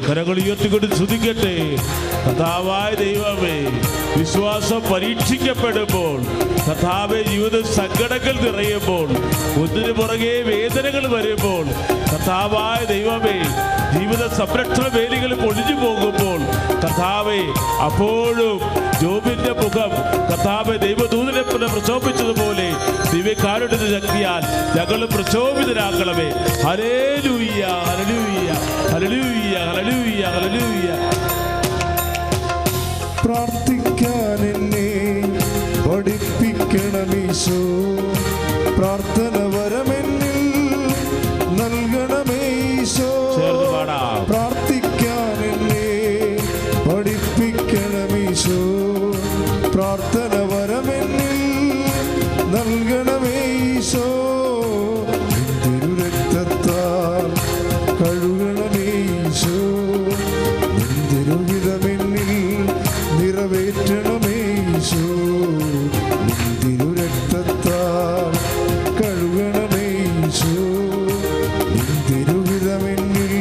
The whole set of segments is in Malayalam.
കരങ്ങൾ ഉയർത്തിക്കൊണ്ട് സ്തുതിക്കട്ടെ. കർത്താവായ ദൈവമേ, വിശ്വാസം പരീക്ഷിക്കപ്പെടുമ്പോൾ, കർത്താവേ, ജീവിത സങ്കടങ്ങൾ നിറയുമ്പോൾ, ഒന്നിനു പുറകെ വേദനകൾ വരുമ്പോൾ, കർത്താവായ ദൈവമേ, ജീവിത സംരക്ഷണ വേലികൾ പൊളിഞ്ഞു പോകുമ്പോൾ, കർത്താവേ, അപ്പോഴും ജോബിന്റെ മുഖം കർത്താവേ ദൈവദൂതനെ പ്രശോഭിച്ചതുപോലെ ദിവ്യകാരുണ്യ ശക്തിയാൽ ഞങ്ങളും പ്രശോഭിതരാക്കണമേ. ഹല്ലേലൂയ, ഹല്ലേലൂയ, ഹല്ലേലൂയ, ഹല്ലേലൂയ, ഹല്ലേലൂയ. പ്രാർത്ഥിക്കാൻ എന്നെ പഠിപ്പിക്കണമീശോ, പ്രാർത്ഥന വരമെന്നിൽ നൽകണമേശോ. പ്രാർത്ഥിക്കാൻ എന്നെ പഠിപ്പിക്കണമീശോ, പ്രാർത്ഥന വരമെന്നിൽ നൽകണമേശോ. തിരുരക്തത്താൽ കഴുകണമേശോ, തിരുവിധമെന്നിൽ നിറവേറ്റണമേശോ. തിരുരക്തത്താൽ കഴുകണമേശോ, തിരുവിധമെന്നിൽ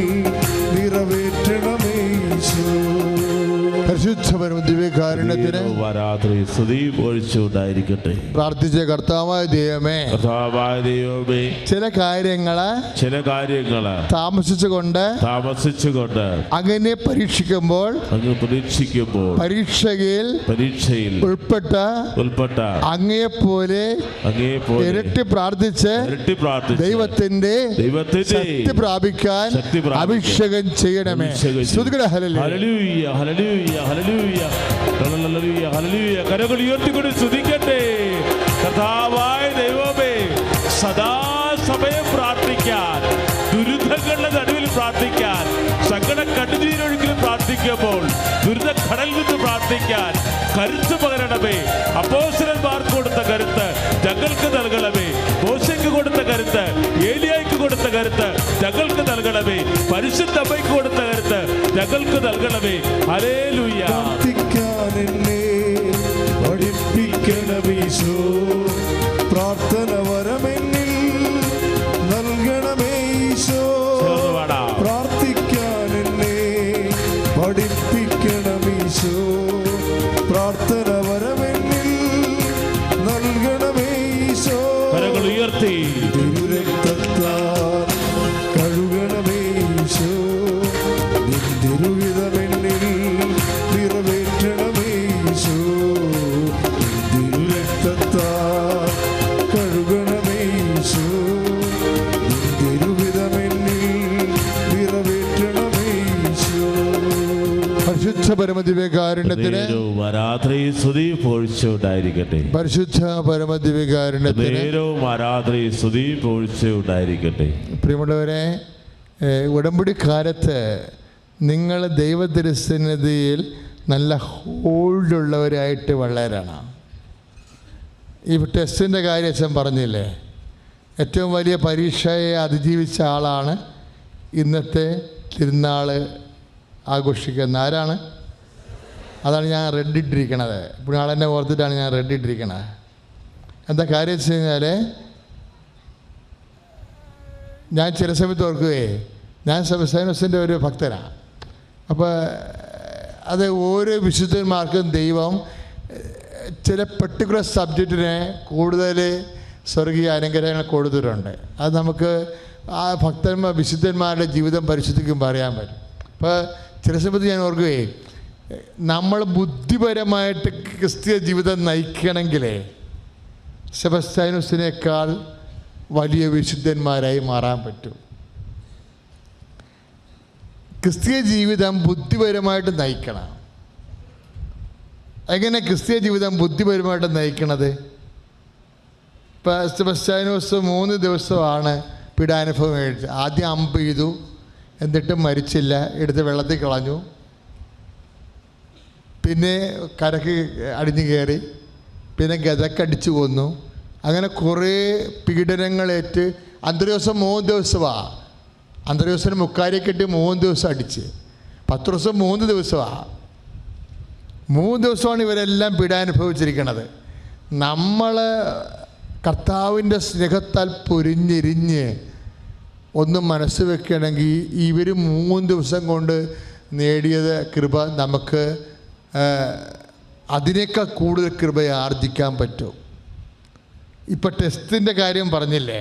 നിറവേറ്റണമേശോ. പരിശുദ്ധപരമ ദിവ്യകാരുണ്യത്തിന് പ്രാർത്ഥിച്ച കർത്താവായ ദൈവമേ, ചില കാര്യങ്ങള് താമസിച്ചുകൊണ്ട് അങ്ങനെ പരീക്ഷിക്കുമ്പോൾ പരീക്ഷയിൽ ഉൾപ്പെട്ട അങ്ങയെപ്പോലെ ഇരട്ടി പ്രാർത്ഥിച്ച് ദൈവത്തിന്റെ ശക്തി പ്രാപിക്കാൻ അഭിഷേകം ചെയ്യണമേ. ഹല്ലേലൂയ, ഹല്ലേലൂയ, ഹല്ലേലൂയ, ഹല്ലേലൂയ, ഹല്ലേലൂയ. കരങ്ങൾ ഉയർത്തിക്കൊണ്ട് സ്തുതിക്കട്ടെ. കർത്താവായ ദൈവമേ, സദാസമയം പ്രാർത്ഥിക്കാൻ, ദുരിതങ്ങളുടെ നടുവിൽ പ്രാർത്ഥിക്കാൻ, സകല കണ്ണുനീരൊഴുക്കിലും പ്രാർത്ഥിക്കുമ്പോൾ ദുരിത കടലിൽ നിന്ന് പ്രാർത്ഥിക്കാൻ കരുത്ത് പകരണമേ. അപ്പോസ്തലന്മാർക്ക് കൊടുത്ത കരുത്ത് ഞങ്ങൾക്ക് നൽകണമേ. മോശയ്ക്ക് കൊടുത്ത കരുത്ത്, ഏലിയായ്ക്ക് കൊടുത്ത കരുത്ത് ഞങ്ങൾക്ക് നൽകണമേ. പരിശുദ്ധ അമ്മയ്ക്ക് കൊടുത്ത കരുത്ത് ഞങ്ങൾക്ക് നൽകണമേ. ഹല്ലേലൂയ. പ്രാർത്ഥിക്കാൻ എന്നെ പഠിപ്പിക്കണമീശോ, പ്രാർത്ഥന വരമെന്നിൽ നൽകണമേശോ. പ്രാർത്ഥിക്കാൻ എന്നെ പഠിപ്പിക്കണമീശോ, പ്രാർത്ഥന വരമെന്നിൽ നൽകണമേശോ. കരങ്ങൾ ഉയർത്തി തിരുരക്തത്താൽ കഴുകണമേശോ, തിരുവിധമെന്നിൽ നിറവേറ്റണമേശോ. തിരുരക്തത്താൽ കഴുകണമേശോ, തിരുവിധമെന്നിൽ നിറവേറ്റണമേശോ. പരിശുദ്ധ പരമദിവ്യകാരുണ്യത്തിന് പരിശുദ്ധ പരമദിവ്യകാരുണ്യത്തിന് പ്രിയമുള്ളവരെ, ഉടമ്പടിക്കാലത്ത് നിങ്ങൾ ദൈവദർശനതയിൽ നല്ല ഹോൾഡുള്ളവരായിട്ട് വളരണം. ഈ ടെസ്റ്റിൻ്റെ കാര്യം അച്ഛൻ പറഞ്ഞില്ലേ, ഏറ്റവും വലിയ പരീക്ഷയെ അതിജീവിച്ച ആളാണ് ഇന്നത്തെ തിരുനാൾ ആഘോഷിക്കുന്ന. ആരാണ്? അതാണ് ഞാൻ റെഡ് ഇട്ടിരിക്കണത്. ഇപ്പോൾ ആളെന്നെ ഓർത്തിട്ടാണ് ഞാൻ റെഡ് ഇട്ടിരിക്കണത്. എന്താ കാര്യം വെച്ച് കഴിഞ്ഞാൽ, ഞാൻ ചില സമയത്ത് ഓർക്കുകയെ, ഞാൻ സെബസ്ത്യാനോസിൻ്റെ ഒരു ഭക്തനാണ്. അപ്പോൾ അത് ഓരോ വിശുദ്ധന്മാർക്കും ദൈവം ചില പെർട്ടിക്കുലർ സബ്ജക്റ്റിനെ കൂടുതൽ സ്വർഗീയ അനുഗ്രഹങ്ങൾ കൊടുത്തിട്ടുണ്ട്. അത് നമുക്ക് ആ വിശുദ്ധന്മാരുടെ ജീവിതം പരിശുദ്ധിക്കുമ്പോൾ അറിയാൻ പറ്റും. അപ്പോൾ ചില സമയത്ത് ഞാൻ ഓർക്കുകയെ, നമ്മൾ ബുദ്ധിപരമായിട്ട് ക്രിസ്തീയ ജീവിതം നയിക്കണമെങ്കിലേ സെബസ്ത്യാനോസിനേക്കാൾ വലിയ വിശുദ്ധന്മാരായി മാറാൻ പറ്റും. ക്രിസ്തീയ ജീവിതം ബുദ്ധിപരമായിട്ട് നയിക്കണം. എങ്ങനെ ക്രിസ്തീയ ജീവിതം ബുദ്ധിപരമായിട്ട് നയിക്കണത്? ഇപ്പോൾ സെബസ്ത്യാനോസ് 3 ദിവസമാണ് പീഡാനുഭവം കഴിച്ചത്. ആദ്യം അമ്പ് ചെയ്തു, എന്നിട്ടും മരിച്ചില്ല, എടുത്ത് വെള്ളത്തിൽ കളഞ്ഞു. പിന്നെ കരക്ക് അടിഞ്ഞു കയറി, പിന്നെ ഗതക്കടിച്ചു കൊന്നു. അങ്ങനെ കുറേ പീഡനങ്ങളേറ്റ് അന്ത്രയോസം 3 ദിവസമാണ്. അന്ത്രയോസിന് മുക്കാരി കെട്ടി 3 ദിവസം അടിച്ച്. പത്രോസ് 3 ദിവസമാണ്. 3 ദിവസമാണ് ഇവരെല്ലാം പീഡാനുഭവിച്ചിരിക്കുന്നത്. നമ്മൾ കർത്താവിൻ്റെ സ്നേഹത്താൽ പൊരിഞ്ഞെരിഞ്ഞ് ഒന്ന് മനസ്സ് വെക്കുകയാണെങ്കിൽ ഇവർ 3 ദിവസം കൊണ്ട് നേടിയത് കൃപ നമുക്ക് അതിനേക്കാൾ കൂടുതൽ കൃപയെ ആർജിക്കാൻ പറ്റും. ഇപ്പം ടെസ്റ്റിൻ്റെ കാര്യം പറഞ്ഞില്ലേ,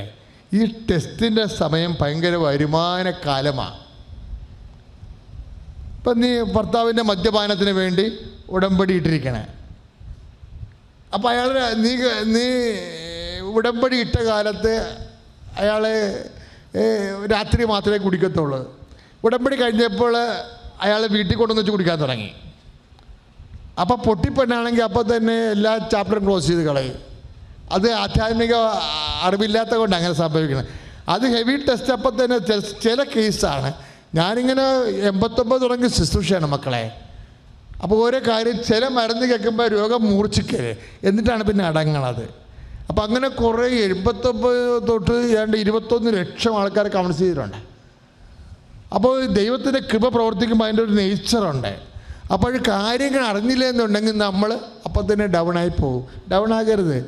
ഈ ടെസ്റ്റിൻ്റെ സമയം ഭയങ്കര വരുമാന കാലമാണ്. ഇപ്പം നീ ഭർത്താവിൻ്റെ മദ്യപാനത്തിന് വേണ്ടി ഉടമ്പടി ഇട്ടിരിക്കണേ. അപ്പം അയാൾ നീ ഉടമ്പടി ഇട്ട കാലത്ത് അയാൾ രാത്രി മാത്രമേ കുടിക്കത്തുള്ളൂ. ഉടമ്പടി കഴിഞ്ഞപ്പോൾ അയാൾ വീട്ടിൽ കൊണ്ടുവന്ന് വെച്ച് കുടിക്കാൻ തുടങ്ങി. അപ്പം പൊട്ടിപ്പെണ്ണാണെങ്കിൽ അപ്പം തന്നെ എല്ലാ ചാപ്റ്ററും ക്ലോസ് ചെയ്ത് കളയും. അത് ആധ്യാത്മിക അറിവില്ലാത്ത കൊണ്ട് അങ്ങനെ സംഭവിക്കണം. അത് ഹെവി ടെസ്റ്റ്. അപ്പം തന്നെ ചില കേസാണ്. ഞാനിങ്ങനെ 89 തുടങ്ങി ശുശ്രൂഷയാണ് മക്കളെ. അപ്പോൾ ഓരോ കാര്യം ചില മരുന്ന് കേൾക്കുമ്പോൾ രോഗം മൂർച്ഛിക്കരുത്, എന്നിട്ടാണ് പിന്നെ അടങ്ങണത്. അപ്പം അങ്ങനെ കുറേ 89 തൊട്ട് 21 ലക്ഷം ആൾക്കാരെ കൗൺസ് ചെയ്തിട്ടുണ്ട്. അപ്പോൾ ദൈവത്തിൻ്റെ കൃപ പ്രവർത്തിക്കുമ്പോൾ അതിൻ്റെ ഒരു നേച്ചറുണ്ട്. അപ്പോൾ കാര്യങ്ങൾ അറിഞ്ഞില്ല എന്നുണ്ടെങ്കിൽ നമ്മൾ അപ്പം തന്നെ ഡൗൺ ആയി പോകും. ഡൗൺ ആകരുത്.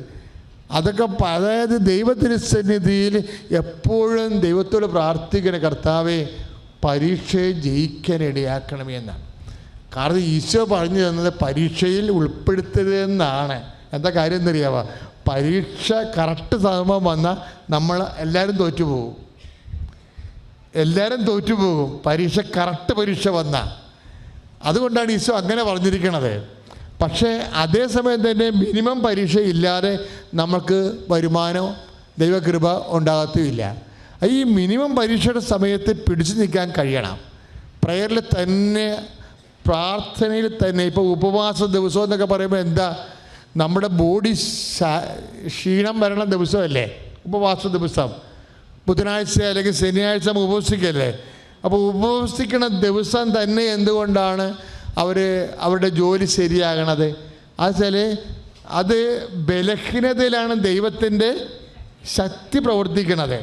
അതൊക്കെ അതായത് ദൈവത്തിൻ്റെ സന്നിധിയിൽ എപ്പോഴും ദൈവത്തോട് പ്രാർത്ഥിക്കുന്ന കർത്താവെ പരീക്ഷയെ ജയിക്കാൻ ഇടയാക്കണമേ എന്നാണ്. കാരണം ഈശോ പറഞ്ഞു തന്നത് പരീക്ഷയിൽ ഉൾപ്പെടുത്തരുതെന്നാണ്. എന്താ കാര്യം എന്നറിയാമോ? പരീക്ഷ കറക്റ്റ് സമയം വന്നാൽ നമ്മൾ എല്ലാവരും തോറ്റുപോകും. പരീക്ഷ കറക്റ്റ് പരീക്ഷ വന്നാൽ. അതുകൊണ്ടാണ് ഈശോ അങ്ങനെ പറഞ്ഞിരിക്കുന്നത്. പക്ഷേ അതേസമയം തന്നെ മിനിമം പരീക്ഷ ഇല്ലാതെ നമുക്ക് വരുമാനം ദൈവകൃപ ഉണ്ടാകത്തുമില്ല. ഈ മിനിമം പരീക്ഷയുടെ സമയത്ത് പിടിച്ചു നിൽക്കാൻ കഴിയണം. പ്രയറിൽ തന്നെ, പ്രാർത്ഥനയിൽ തന്നെ. ഇപ്പോൾ ഉപവാസ ദിവസം എന്നൊക്കെ പറയുമ്പോൾ എന്താ, നമ്മുടെ ബോഡി ക്ഷീണം വരണ ദിവസമല്ലേ ഉപവാസ ദിവസം. ബുധനാഴ്ച അല്ലെങ്കിൽ ശനിയാഴ്ച നമ്മൾ ഉപവസിക്കല്ലേ. അപ്പോൾ ഉപവസിക്കണ ദിവസം തന്നെ എന്തുകൊണ്ടാണ് അവരുടെ ജോലി ശരിയാകണത്? അത് അത് ബലഹീനതയിലാണ് ദൈവത്തിൻ്റെ ശക്തി പ്രവർത്തിക്കണത്.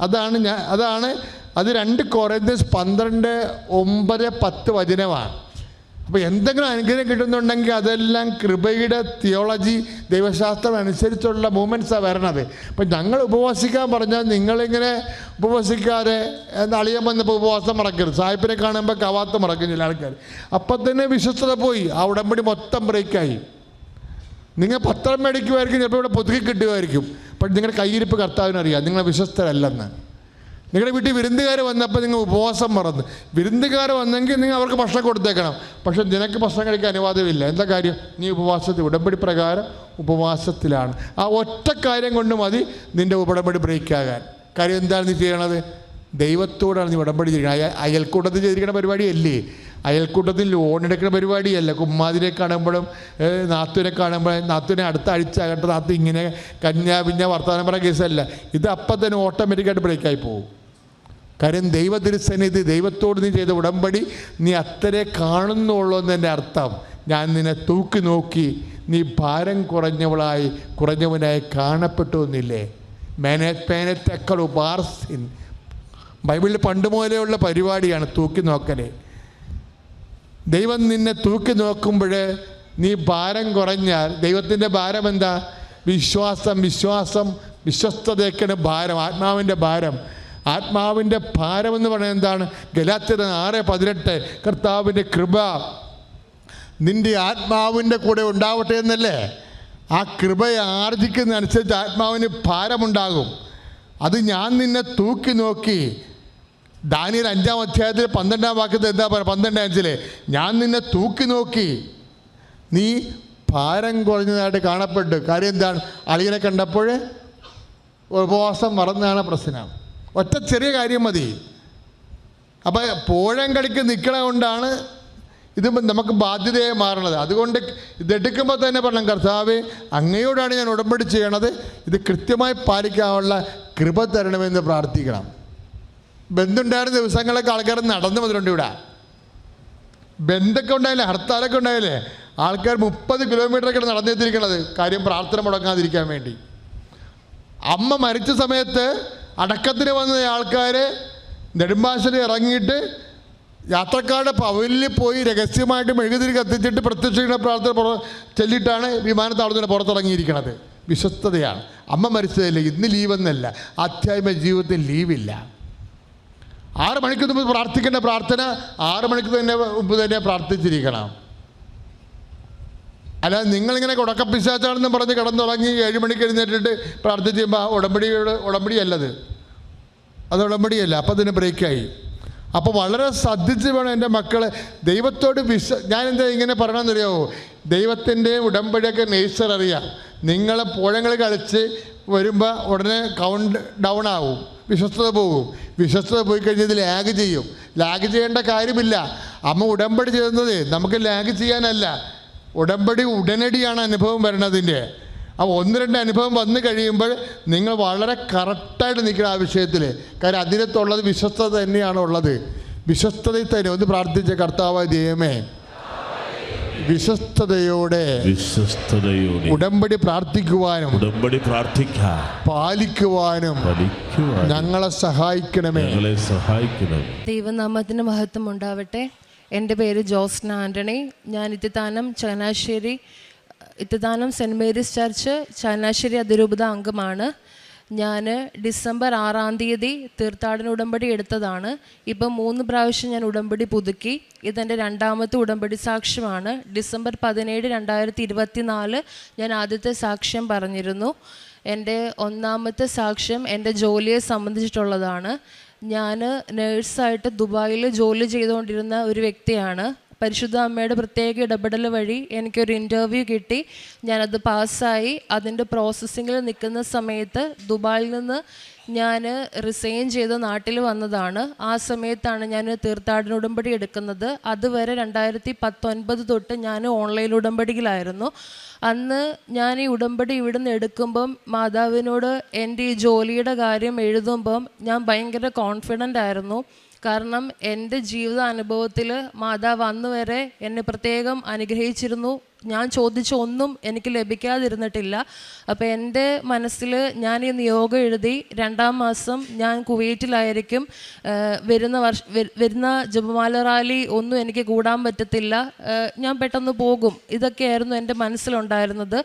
അതാണ് അത് 2 കൊരിന്ത്യർ 12:9-10 വചനമാണ്. അപ്പോൾ എന്തെങ്കിലും അനുഗ്രഹം കിട്ടുന്നുണ്ടെങ്കിൽ അതെല്ലാം കൃപയുടെ തിയോളജി, ദൈവശാസ്ത്രം അനുസരിച്ചുള്ള മൂവ്മെൻറ്റ്സാണ് വരണത്. അപ്പം ഞങ്ങൾ ഉപവാസിക്കാൻ പറഞ്ഞാൽ നിങ്ങളിങ്ങനെ ഉപവസിക്കാതെ അളിയൻ വന്നപ്പോൾ ഉപവാസം മറക്കരുത്. സാഹിബിനെ കാണുമ്പോൾ കവാത്ത് മറക്കും ചില ആൾക്കാർ. അപ്പം തന്നെ വിശ്വസ്തത പോയി, ആ ഉടമ്പടി മൊത്തം ബ്രേക്കായി. നിങ്ങൾ പത്രം മേടിക്കുമായിരിക്കും, ചിലപ്പോൾ ഇവിടെ പുതുക്കി കിട്ടുമായിരിക്കും. പക്ഷെ നിങ്ങളുടെ കയ്യിരിപ്പ് കർത്താവിനറിയാം നിങ്ങൾ വിശ്വസ്തരല്ലെന്ന്. നിങ്ങളുടെ വീട്ടിൽ വിരുന്നുകാർ വന്നപ്പോൾ നിങ്ങൾ ഉപവാസം മറന്നു. വിരുന്നുകാർ വന്നെങ്കിൽ നിങ്ങൾ അവർക്ക് ഭക്ഷണം കൊടുത്തേക്കണം. പക്ഷെ നിനക്ക് ഭക്ഷണം കഴിക്കാൻ അനുവാദമില്ല. എന്താ കാര്യം? നീ ഉടമ്പടി പ്രകാരം ഉപവാസത്തിലാണ്. ആ ഒറ്റ കാര്യം കൊണ്ട് മതി നിൻ്റെ ഉടമ്പടി ബ്രേക്കാകാൻ. കാര്യം എന്താണ് നീ ചെയ്യണത്? ദൈവത്തോടാണ് നീ ഉടമ്പടി ചെയ്യണം. അയൽക്കൂട്ടത്തിൽ ചെയ്തിരിക്കുന്ന പരിപാടിയല്ലേ. അയൽക്കൂട്ടത്തിൽ ലോൺ എടുക്കുന്ന പരിപാടിയല്ല. കുമ്മാതിരെ കാണുമ്പോഴും നാത്തുവിനെ കാണുമ്പോഴും നാത്തുവിനെ അടുത്ത ആഴ്ച ആകട്ടെ നാത്തു ഇങ്ങനെ കന്യാപിഞ്ഞ വർത്തമാനം പറയുന്ന കേസല്ല. ഇത് അപ്പം തന്നെ ഓട്ടോമാറ്റിക്കായിട്ട് ബ്രേക്കായി പോകും. കാര്യം ദൈവത്തിരുസന്നിധി, ദൈവത്തോട് നീ ചെയ്ത ഉടമ്പടി നീ അത്രേ കാണുന്നുള്ളൂ എന്നതിൻ്റെ അർത്ഥം. ഞാൻ നിന്നെ തൂക്കി നോക്കി, നീ ഭാരം കുറഞ്ഞവനായി കാണപ്പെട്ടു എന്നില്ലേ. മേനത്തേക്കൾ ഉപാർസിൻ. ബൈബിളിൽ പണ്ട് മുതലെയുള്ള പരിപാടിയാണ് തൂക്കി നോക്കലേ. ദൈവം നിന്നെ തൂക്കി നോക്കുമ്പോൾ നീ ഭാരം കുറഞ്ഞാൽ, ദൈവത്തിൻ്റെ ഭാരം എന്താ? വിശ്വാസം. വിശ്വസ്തതയ്ക്കാണ് ഭാരം, ആത്മാവിൻ്റെ ഭാരം. ആത്മാവിൻ്റെ ഭാരം എന്ന് പറയുന്നത് എന്താണ്? ഗലാത്യർ 6:18 കർത്താവിൻ്റെ കൃപ നിൻ്റെ ആത്മാവിൻ്റെ കൂടെ ഉണ്ടാവട്ടെ എന്നല്ലേ. ആ കൃപയെ ആർജിക്കുന്നതനുസരിച്ച് ആത്മാവിന് ഭാരമുണ്ടാകും. അത് ഞാൻ നിന്നെ തൂക്കി നോക്കി. ദാനിയേൽ 5-ാം അധ്യായത്തിൽ 12-ാം വാക്യത്തിൽ എന്താ പറയുക? 12:5 ഞാൻ നിന്നെ തൂക്കി നോക്കി, നീ ഭാരം കുറഞ്ഞതായിട്ട് കാണപ്പെട്ടു. കാര്യം എന്താണ്? അളിയനെ കണ്ടപ്പോൾ ഉപവാസം മറന്നാണ് പ്രശ്നം. ഒറ്റ ചെറിയ കാര്യം മതി. അപ്പം പോഴം കളിക്ക് നിൽക്കണ കൊണ്ടാണ് ഇത് നമുക്ക് ബാധ്യതയായി മാറണത്. അതുകൊണ്ട് ഇതെടുക്കുമ്പോൾ തന്നെ പറഞ്ഞു, കർത്താവേ അങ്ങയോടാണ് ഞാൻ ഉടമ്പടി ചെയ്യണത്, ഇത് കൃത്യമായി പാലിക്കാനുള്ള കൃപ തരണമെന്ന് പ്രാർത്ഥിക്കണം. ബന്ധുണ്ടായിരുന്ന ദിവസങ്ങളൊക്കെ ആൾക്കാർ നടന്നു വന്നിട്ടുണ്ട്. ഇവിടെ ബന്ധമൊക്കെ ഉണ്ടായില്ലേ, ഹർത്താലൊക്കെ ഉണ്ടായില്ലേ, ആൾക്കാർ 30 കിലോമീറ്ററൊക്കെയാണ് നടന്നെത്തിയിരിക്കണത്. കാര്യം പ്രാർത്ഥന മുടങ്ങാതിരിക്കാൻ വേണ്ടി. അമ്മ മരിച്ച സമയത്ത് അടക്കത്തിന് വന്ന ആൾക്കാർ നെടുമ്പാശ്ശേരി ഇറങ്ങിയിട്ട് യാത്രക്കാരുടെ പവലിൽ പോയി രഹസ്യമായിട്ട് മെഴുകുതിരി കത്തിച്ചിട്ട് പ്രത്യക്ഷ പ്രാർത്ഥന ചൊല്ലിയിട്ടാണ് വിമാനത്താവളത്തിന് പുറത്തിറങ്ങിയിരിക്കുന്നത്. വിശ്വസ്തതയാണ്. അമ്മ മരിച്ചതല്ലേ, ഇന്ന് ലീവെന്നല്ല, ആധ്യാത്മിക ജീവിതത്തിൽ ലീവില്ല. 6 മണിക്ക് മുമ്പ് പ്രാർത്ഥിക്കേണ്ട പ്രാർത്ഥന 6 മണിക്ക് മുമ്പ് തന്നെ പ്രാർത്ഥിച്ചിരിക്കണം. അല്ലാതെ നിങ്ങളിങ്ങനെ ഉടക്കപ്പിശാച്ചാണെന്ന് പറഞ്ഞ് കിടന്നുറങ്ങി 7 മണിക്ക് എഴുന്നേറ്റിട്ട് പ്രാർത്ഥിച്ച് ചെയ്യുമ്പോൾ ഉടമ്പടിയല്ലത്, അത് ഉടമ്പടിയല്ല. അപ്പോൾ അതിന് ബ്രേക്കായി. അപ്പോൾ വളരെ ശ്രദ്ധിച്ച് വേണം എൻ്റെ മക്കളെ ദൈവത്തോട് ഞാനെന്താ ഇങ്ങനെ പറയണമെന്നറിയാമോ? ദൈവത്തിൻ്റെ ഉടമ്പടിയൊക്കെ നേച്ചർ അറിയാം. നിങ്ങൾ പുഴങ്ങൾ കളിച്ച് വരുമ്പോൾ ഉടനെ കൗണ്ട് ഡൗൺ ആവും, വിശ്വസ്തത പോകും. വിശ്വസ്തത പോയി കഴിഞ്ഞാൽ ഇത് ലാഗ് ചെയ്യും. ലാഗ് ചെയ്യേണ്ട കാര്യമില്ല. അമ്മ ഉടമ്പടി ചെയ്യുന്നത് നമുക്ക് ലാഗ് ചെയ്യാനല്ല, ഉടമ്പടി ഉടനടിയാണ് അനുഭവം വരണതിൻ്റെ. അപ്പോൾ 1-2 അനുഭവം വന്നു കഴിയുമ്പോൾ നിങ്ങൾ വളരെ കറക്റ്റായിട്ട് നിൽക്കണം ആ വിഷയത്തിൽ. കാര്യം അതിനകത്തുള്ളത് വിശ്വസ്തത തന്നെയാണ് ഉള്ളത്. വിശ്വസ്തതയിൽ തന്നെ ഒന്ന് പ്രാർത്ഥിച്ച കർത്താവായ ദൈവമേ, വിശ്വസ്തതയോടെ ഉടമ്പടി പ്രാർത്ഥിക്കുവാനും പാലിക്കുവാനും ഞങ്ങളെ സഹായിക്കണമേ. ദൈവനാമത്തിന് മഹത്വം ഉണ്ടാവട്ടെ. എൻ്റെ പേര് ജോസ്ന ആൻ്റണി. ഞാൻ Ithithanam saint Mary's church Changanassery അതിരൂപത അംഗമാണ്. ഞാൻ ഡിസംബർ 6 തീയതി തീർത്ഥാടന ഉടമ്പടി എടുത്തതാണ്. ഇപ്പം 3 പ്രാവശ്യം ഞാൻ ഉടമ്പടി പുതുക്കി. ഇതെൻ്റെ 2ാമത്തെ ഉടമ്പടി സാക്ഷ്യമാണ്. ഡിസംബർ 17, 2024 ഞാൻ ആദ്യത്തെ സാക്ഷ്യം പറഞ്ഞിരുന്നു. എൻ്റെ 1ാമത്തെ സാക്ഷ്യം എൻ്റെ ജോലിയെ സംബന്ധിച്ചിട്ടുള്ളതാണ്. ഞാൻ നേഴ്സായിട്ട് ദുബായിൽ ജോലി ചെയ്തുകൊണ്ടിരുന്ന ഒരു വ്യക്തിയാണ്. പരിശുദ്ധ അമ്മയുടെ പ്രത്യേക ഇടപെടൽ വഴി എനിക്കൊരു ഇൻ്റർവ്യൂ കിട്ടി. ഞാനത് പാസ്സായി. അതിൻ്റെ പ്രോസസ്സിങ്ങിൽ നിൽക്കുന്ന സമയത്ത് ദുബായിൽ നിന്ന് ഞാൻ റിസൈൻ ചെയ്ത് നാട്ടിൽ വന്നതാണ്. ആ സമയത്താണ് ഞാൻ തീർത്ഥാടന ഉടമ്പടി എടുക്കുന്നത്. അതുവരെ 2019 തൊട്ട് ഞാൻ ഓൺലൈൻ ഉടമ്പടിയിലായിരുന്നു. അന്ന് ഞാൻ ഈ ഉടമ്പടി ഇവിടുന്ന് എടുക്കുമ്പം മാതാവിനോട് എൻ്റെ ഈ ജോലിയുടെ കാര്യം എഴുതുമ്പം ഞാൻ ഭയങ്കര കോൺഫിഡൻ്റ് ആയിരുന്നു. കാരണം എൻ്റെ ജീവിത അനുഭവത്തിൽ മാതാവ് അന്ന് വരെ എന്നെ പ്രത്യേകം അനുഗ്രഹിച്ചിരുന്നു. ഞാൻ ചോദിച്ച ഒന്നും എനിക്ക് ലഭിക്കാതിരുന്നിട്ടില്ല. അപ്പോൾ എൻ്റെ മനസ്സിൽ ഞാൻ ഈ നിയോഗം എഴുതി 2ാം മാസം ഞാൻ കുവൈറ്റിലായിരിക്കും. വരുന്ന ജപമാല റാലി ഒന്നും എനിക്ക് കൂടാൻ പറ്റത്തില്ല, ഞാൻ പെട്ടെന്ന് പോകും. ഇതൊക്കെയായിരുന്നു എൻ്റെ മനസ്സിലുണ്ടായിരുന്നത്.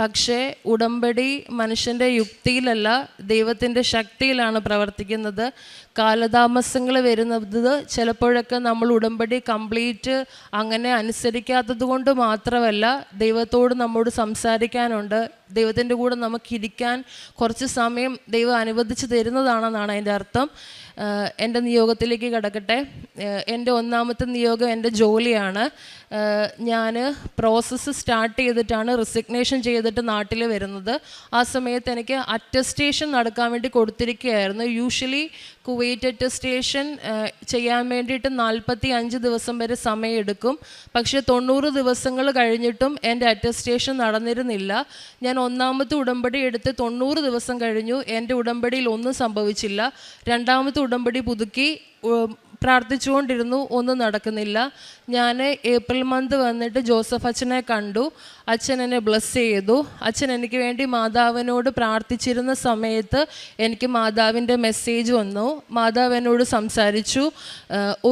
പക്ഷേ ഉടമ്പടി മനുഷ്യൻ്റെ യുക്തിയിലല്ല, ദൈവത്തിൻ്റെ ശക്തിയിലാണ് പ്രവർത്തിക്കുന്നത്. കാലതാമസങ്ങൾ വരുന്നത് ചിലപ്പോഴൊക്കെ നമ്മൾ ഉടമ്പടി കംപ്ലീറ്റ് അങ്ങനെ അനുസരിക്കാത്തത് കൊണ്ട് മാത്രമല്ല, ദൈവത്തോട് നമ്മോട് സംസാരിക്കാനുണ്ട്. ദൈവത്തിൻ്റെ കൂടെ നമുക്കിരിക്കാൻ കുറച്ച് സമയം ദൈവം അനുവദിച്ച് തരുന്നതാണെന്നാണ് അതിൻ്റെ അർത്ഥം. എൻ്റെ നിയോഗത്തിലേക്ക് കടക്കട്ടെ. എൻ്റെ 1ാമത്തെ നിയോഗം എൻ്റെ ജോലിയാണ്. ഞാൻ പ്രോസസ്സ് സ്റ്റാർട്ട് ചെയ്തിട്ടാണ് റിസിഗ്നേഷൻ ചെയ്തിട്ട് നാട്ടിൽ വരുന്നത്. ആ സമയത്ത് എനിക്ക് അറ്റസ്റ്റേഷൻ നടക്കാൻ വേണ്ടി കൊടുത്തിരിക്കുകയായിരുന്നു. യൂഷ്വലി കുവൈറ്റ് അറ്റസ്റ്റേഷൻ ചെയ്യാൻ വേണ്ടിയിട്ട് 45 ദിവസം വരെ സമയമെടുക്കും. പക്ഷേ 90 ദിവസങ്ങൾ കഴിഞ്ഞിട്ടും എൻ്റെ അറ്റസ്റ്റേഷൻ നടന്നിരുന്നില്ല. ഞാൻ 1ാമത്തെ ഉടമ്പടി എടുത്ത് 90 ദിവസം കഴിഞ്ഞു. എൻ്റെ ഉടമ്പടിയിൽ ഒന്നും സംഭവിച്ചില്ല. 2ാമത്തെ ഉടമ്പടി പുതുക്കി പ്രാർത്ഥിച്ചുകൊണ്ടിരുന്നു, ഒന്നും നടക്കുന്നില്ല. ഞാൻ ഏപ്രിൽ മന്ത് വന്നിട്ട് ജോസഫ് അച്ഛനെ കണ്ടു. അച്ഛൻ എന്നെ ബ്ലെസ് ചെയ്തു. അച്ഛൻ എനിക്ക് വേണ്ടി മാതാവിനോട് പ്രാർത്ഥിച്ചിരുന്ന സമയത്ത് എനിക്ക് മാതാവിൻ്റെ മെസ്സേജ് വന്നു. മാതാവ് എന്നോട് സംസാരിച്ചു.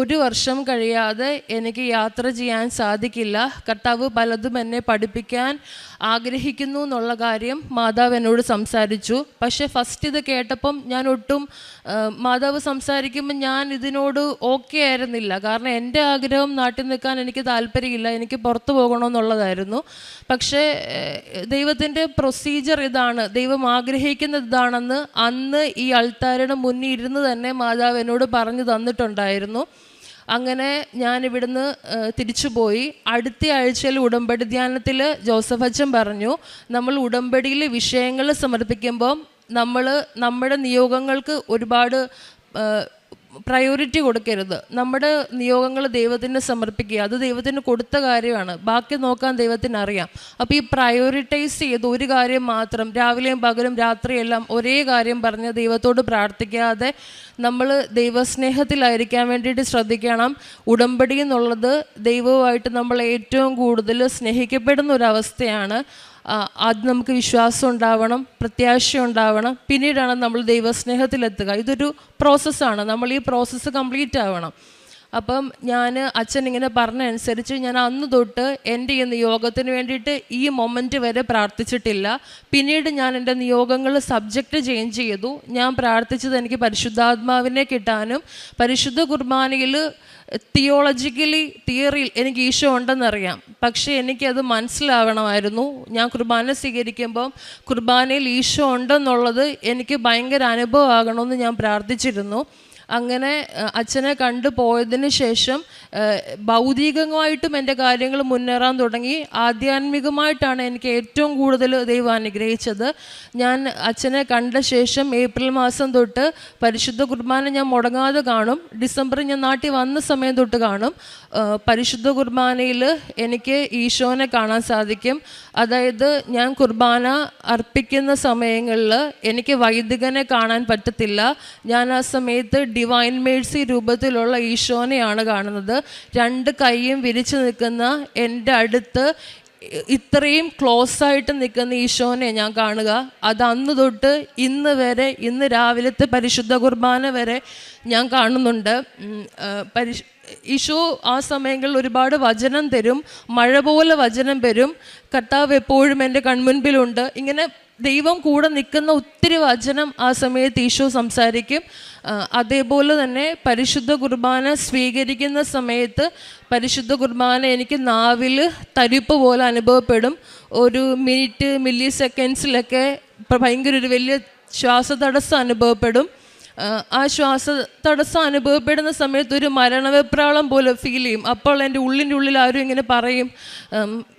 1 വർഷം കഴിയാതെ എനിക്ക് യാത്ര ചെയ്യാൻ സാധിക്കില്ല, കർത്താവ് പലതും എന്നെ പഠിപ്പിക്കാൻ ആഗ്രഹിക്കുന്നു എന്നുള്ള കാര്യം മാതാവ് എന്നോട് സംസാരിച്ചു. പക്ഷേ ഫസ്റ്റ് ഇത് കേട്ടപ്പം ഞാൻ ഒട്ടും മാതാവ് സംസാരിക്കുമ്പോൾ ഞാൻ ഇതിനോട് ഓക്കെ ആയിരുന്നില്ല. കാരണം എൻ്റെ ആഗ്രഹം നാട്ടിൽ നിൽക്കാൻ എനിക്ക് താല്പര്യമില്ല, എനിക്ക് പുറത്തു പോകണമെന്നുള്ളതായിരുന്നു. പക്ഷേ ദൈവത്തിൻ്റെ പ്രൊസീജിയർ ഇതാണ്, ദൈവം ആഗ്രഹിക്കുന്നത് ഇതാണെന്ന് അന്ന് ഈ അൾത്താരയുടെ മുന്നിൽ ഇരുന്ന് തന്നെ മാതാവ് എന്നോട് പറഞ്ഞു തന്നിട്ടുണ്ടായിരുന്നു. അങ്ങനെ ഞാൻ ഇവിടുന്ന് തിരിച്ചുപോയി. അടുത്ത ആഴ്ചയിൽ ഉടമ്പടി ധ്യാനത്തിൽ ജോസഫ് അച്ഛൻ പറഞ്ഞു, നമ്മൾ ഉടമ്പടിയിൽ വിഷയങ്ങൾ സമർപ്പിക്കുമ്പം നമ്മുടെ നിയോഗങ്ങൾക്ക് ഒരുപാട് പ്രയോറിറ്റി കൊടുക്കരുത്. നമ്മുടെ നിയോഗങ്ങൾ ദൈവത്തിന് സമർപ്പിക്കുക, അത് ദൈവത്തിന് കൊടുത്ത കാര്യമാണ്, ബാക്കി നോക്കാൻ ദൈവത്തിന് അറിയാം. അപ്പോൾ ഈ പ്രയോറിറ്റൈസ് ചെയ്ത് ഒരു കാര്യം മാത്രം രാവിലെയും പകലും രാത്രിയെല്ലാം ഒരേ കാര്യം പറഞ്ഞ് ദൈവത്തോട് പ്രാർത്ഥിക്കാതെ നമ്മൾ ദൈവസ്നേഹത്തിലായിരിക്കാൻ വേണ്ടിയിട്ട് ശ്രദ്ധിക്കണം. ഉടമ്പടി എന്നുള്ളത് ദൈവവുമായിട്ട് നമ്മൾ ഏറ്റവും കൂടുതൽ സ്നേഹിക്കപ്പെടുന്ന ഒരവസ്ഥയാണ്. ആദ്യം നമുക്ക് വിശ്വാസം ഉണ്ടാവണം, പ്രത്യാശ ഉണ്ടാവണം, പിന്നീടാണ് നമ്മൾ ദൈവസ്നേഹത്തിലെത്തുക. ഇതൊരു പ്രോസസ്സാണ്. നമ്മൾ ഈ പ്രോസസ്സ് കംപ്ലീറ്റ് ആവണം. അപ്പം ഞാൻ അച്ഛൻ ഇങ്ങനെ പറഞ്ഞ അനുസരിച്ച് ഞാൻ അന്ന് തൊട്ട് എൻ്റെ ഈ നിയോഗത്തിന് വേണ്ടിയിട്ട് ഈ മൊമെൻ്റ് വരെ പ്രാർത്ഥിച്ചിട്ടില്ല. പിന്നീട് ഞാൻ എൻ്റെ നിയോഗങ്ങൾ സബ്ജക്റ്റ് ചേഞ്ച് ചെയ്തു. ഞാൻ പ്രാർത്ഥിച്ചത് എനിക്ക് പരിശുദ്ധാത്മാവിനെ കിട്ടാനും പരിശുദ്ധ കുർബാനയിൽ തിയറിയിൽ എനിക്ക് ഈശോ ഉണ്ടെന്നറിയാം, പക്ഷേ എനിക്കത് മനസ്സിലാവണമായിരുന്നു. ഞാൻ കുർബാന സ്വീകരിക്കുമ്പം കുർബാനയിൽ ഈശോ ഉണ്ടെന്നുള്ളത് എനിക്ക് ഭയങ്കര അനുഭവമാകണമെന്ന് ഞാൻ പ്രാർത്ഥിച്ചിരുന്നു. അങ്ങനെ അച്ഛനെ കണ്ടു പോയതിന് ശേഷം ഭൗതികമായിട്ടും എൻ്റെ കാര്യങ്ങൾ മുന്നേറാൻ തുടങ്ങി. ആധ്യാത്മികമായിട്ടാണ് എനിക്ക് ഏറ്റവും കൂടുതൽ ദൈവം അനുഗ്രഹിച്ചത്. ഞാൻ അച്ഛനെ കണ്ട ശേഷം ഏപ്രിൽ മാസം തൊട്ട് പരിശുദ്ധ കുർബാന ഞാൻ മുടങ്ങാതെ കാണും. ഡിസംബറിൽ ഞാൻ നാട്ടിൽ വന്ന സമയം തൊട്ട് കാണും. പരിശുദ്ധ കുർബാനയിൽ എനിക്ക് ഈശോനെ കാണാൻ സാധിക്കും. അതായത് ഞാൻ കുർബാന അർപ്പിക്കുന്ന സമയങ്ങളിൽ എനിക്ക് വൈദികനെ കാണാൻ പറ്റത്തില്ല. ഞാൻ ആ സമയത്ത് ഡിവൈൻ മേഴ്സി രൂപത്തിലുള്ള ഈശോനെയാണ് കാണുന്നത്. രണ്ട് കൈയും വിരിച്ചു നിൽക്കുന്ന എൻ്റെ അടുത്ത് ഇത്രയും ക്ലോസ് ആയിട്ട് നിൽക്കുന്ന ഈശോനെ ഞാൻ കാണുക. അത് അന്ന് തൊട്ട് ഇന്ന് വരെ, ഇന്ന് രാവിലത്തെ പരിശുദ്ധ കുർബാന വരെ ഞാൻ കാണുന്നുണ്ട്. ഈശോ ആ സമയങ്ങളിൽ ഒരുപാട് വചനം തരും, മഴ പോലെ വചനം വരും. കർത്താവ് എപ്പോഴും എൻ്റെ കൺമുൻപിലുണ്ട്. ഇങ്ങനെ ദൈവം കൂടെ നിൽക്കുന്ന ഒത്തിരി വചനം ആ സമയത്ത് ഈശോ സംസാരിക്കും. അതേപോലെ തന്നെ പരിശുദ്ധ കുർബാന സ്വീകരിക്കുന്ന സമയത്ത് പരിശുദ്ധ കുർബാന എനിക്ക് നാവിൽ തരിപ്പ് പോലെ അനുഭവപ്പെടും. ഒരു മിനിറ്റ് മില്ലി സെക്കൻഡ്സിലൊക്കെ ഭയങ്കര ഒരു വലിയ ശ്വാസതടസ്സം അനുഭവപ്പെടും. ആ ശ്വാസതടസ്സം അനുഭവപ്പെടുന്ന സമയത്ത് ഒരു മരണവെപ്രാളം പോലെ ഫീൽ ചെയ്യും. അപ്പോൾ എൻ്റെ ഉള്ളിൻ്റെ ഉള്ളിൽ ആരും ഇങ്ങനെ പറയും,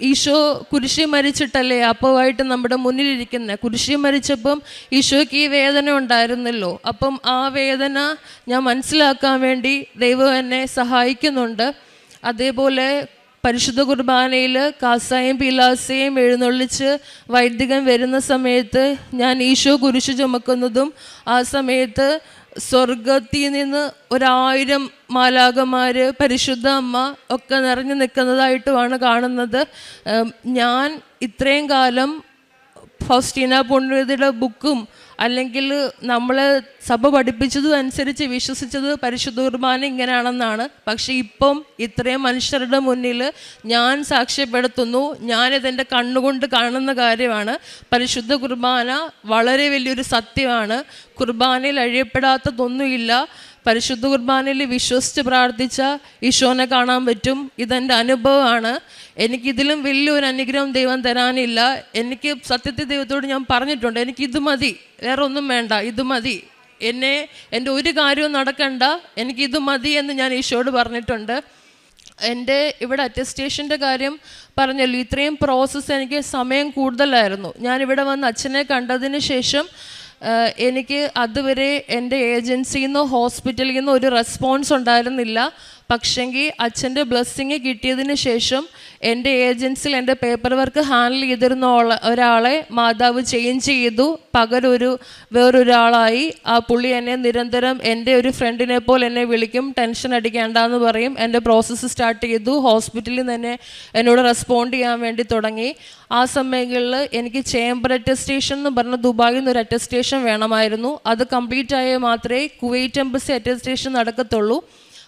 ഈശോ കുരിശിൽ മരിച്ചിട്ടല്ലേ അപ്പമായിട്ട് നമ്മുടെ മുന്നിലിരിക്കുന്നത്. കുരിശിൽ മരിച്ചപ്പം ഈശോയ്ക്ക് ഈ വേദന ഉണ്ടായിരുന്നല്ലോ. അപ്പം ആ വേദന ഞാൻ മനസ്സിലാക്കാൻ വേണ്ടി ദൈവം എന്നെ സഹായിക്കുന്നുണ്ട്. അതേപോലെ പരിശുദ്ധ കുർബാനയിൽ കാസായും പീലാസയും എഴുന്നള്ളിച്ച് വൈദികൻ വരുന്ന സമയത്ത് ഞാൻ ഈശോ കുരിശ് ചുമക്കുന്നതും ആ സമയത്ത് സ്വർഗത്തിൽ നിന്ന് 1000 മാലാഖമാർ, പരിശുദ്ധ അമ്മ ഒക്കെ നിറഞ്ഞു നിൽക്കുന്നതായിട്ടുമാണ് കാണുന്നത്. ഞാൻ ഇത്രയും കാലം ഫൗസ്റ്റീന പുണ്യവതിയുടെ ബുക്കും അല്ലെങ്കിൽ നമ്മളെ സഭ പഠിപ്പിച്ചതും അനുസരിച്ച് വിശ്വസിച്ചത് പരിശുദ്ധ കുർബാന ഇങ്ങനെയാണെന്നാണ്. പക്ഷേ ഇപ്പം ഇത്രയും മനുഷ്യരുടെ മുന്നിൽ ഞാൻ സാക്ഷ്യപ്പെടുത്തുന്നു, ഞാനിതെൻ്റെ കണ്ണുകൊണ്ട് കാണുന്ന കാര്യമാണ്. പരിശുദ്ധ കുർബാന വളരെ വലിയൊരു സത്യമാണ്. കുർബാനയിൽ അഴിയപ്പെടാത്തതൊന്നുമില്ല. പരിശുദ്ധ കുർബാനയിൽ വിശ്വസിച്ച് പ്രാർത്ഥിച്ച ഈശോനെ കാണാൻ പറ്റും. ഇതെൻ്റെ അനുഭവമാണ്. എനിക്കിതിലും വലിയൊരു അനുഗ്രഹം ദൈവം തരാനില്ല. എനിക്ക് സത്യത്തിൽ ദൈവത്തോട് ഞാൻ പറഞ്ഞിട്ടുണ്ട്, എനിക്കിത് മതി, വേറെ ഒന്നും വേണ്ട, ഇത് മതി, എൻ്റെ ഒരു കാര്യവും നടക്കണ്ട, എനിക്കിത് മതി എന്ന് ഞാൻ ഈശോയോട് പറഞ്ഞിട്ടുണ്ട്. എൻ്റെ ഇവിടെ അറ്റസ്റ്റേഷൻ്റെ കാര്യം പറഞ്ഞല്ലോ, ഇത്രയും പ്രോസസ്സ് എനിക്ക് സമയം കൂടുതലായിരുന്നു. ഞാനിവിടെ വന്ന് അച്ഛനെ കണ്ടതിന് ശേഷം എനിക്ക് അതുവരെ എൻ്റെ ഏജൻസിയിൽ നിന്നോ ഹോസ്പിറ്റലിൽ നിന്നോ ഒരു റെസ്പോൺസ് ഉണ്ടായിരുന്നില്ല. പക്ഷെങ്കിൽ അച്ഛൻ്റെ ബ്ലെസ്സിങ് കിട്ടിയതിന് ശേഷം എൻ്റെ ഏജൻസിയിൽ എൻ്റെ പേപ്പർ വർക്ക് ഹാൻഡിൽ ചെയ്തിരുന്ന ഒരാളെ മാതാവ് ചേഞ്ച് ചെയ്തു. പകരം വേറൊരാളായി. ആ പുള്ളി എന്നെ നിരന്തരം എൻ്റെ ഒരു ഫ്രണ്ടിനെ പോലെ എന്നെ വിളിക്കും, ടെൻഷൻ അടിക്കേണ്ടെന്ന് പറയും. എൻ്റെ പ്രോസസ്സ് സ്റ്റാർട്ട് ചെയ്തു. ഹോസ്പിറ്റലിൽ തന്നെ എന്നോട് റെസ്പോണ്ട് ചെയ്യാൻ വേണ്ടി തുടങ്ങി. ആ സമയങ്ങളിൽ എനിക്ക് ചേംബർ അറ്റസ്റ്റേഷൻ എന്ന് പറഞ്ഞ ദുബായിൽ നിന്ന് ഒരു അറ്റസ്റ്റേഷൻ വേണമായിരുന്നു. അത് കംപ്ലീറ്റ് ആയാൽ മാത്രമേ കുവൈറ്റ് എംബസി അറ്റസ്റ്റേഷൻ നടക്കത്തുള്ളൂ.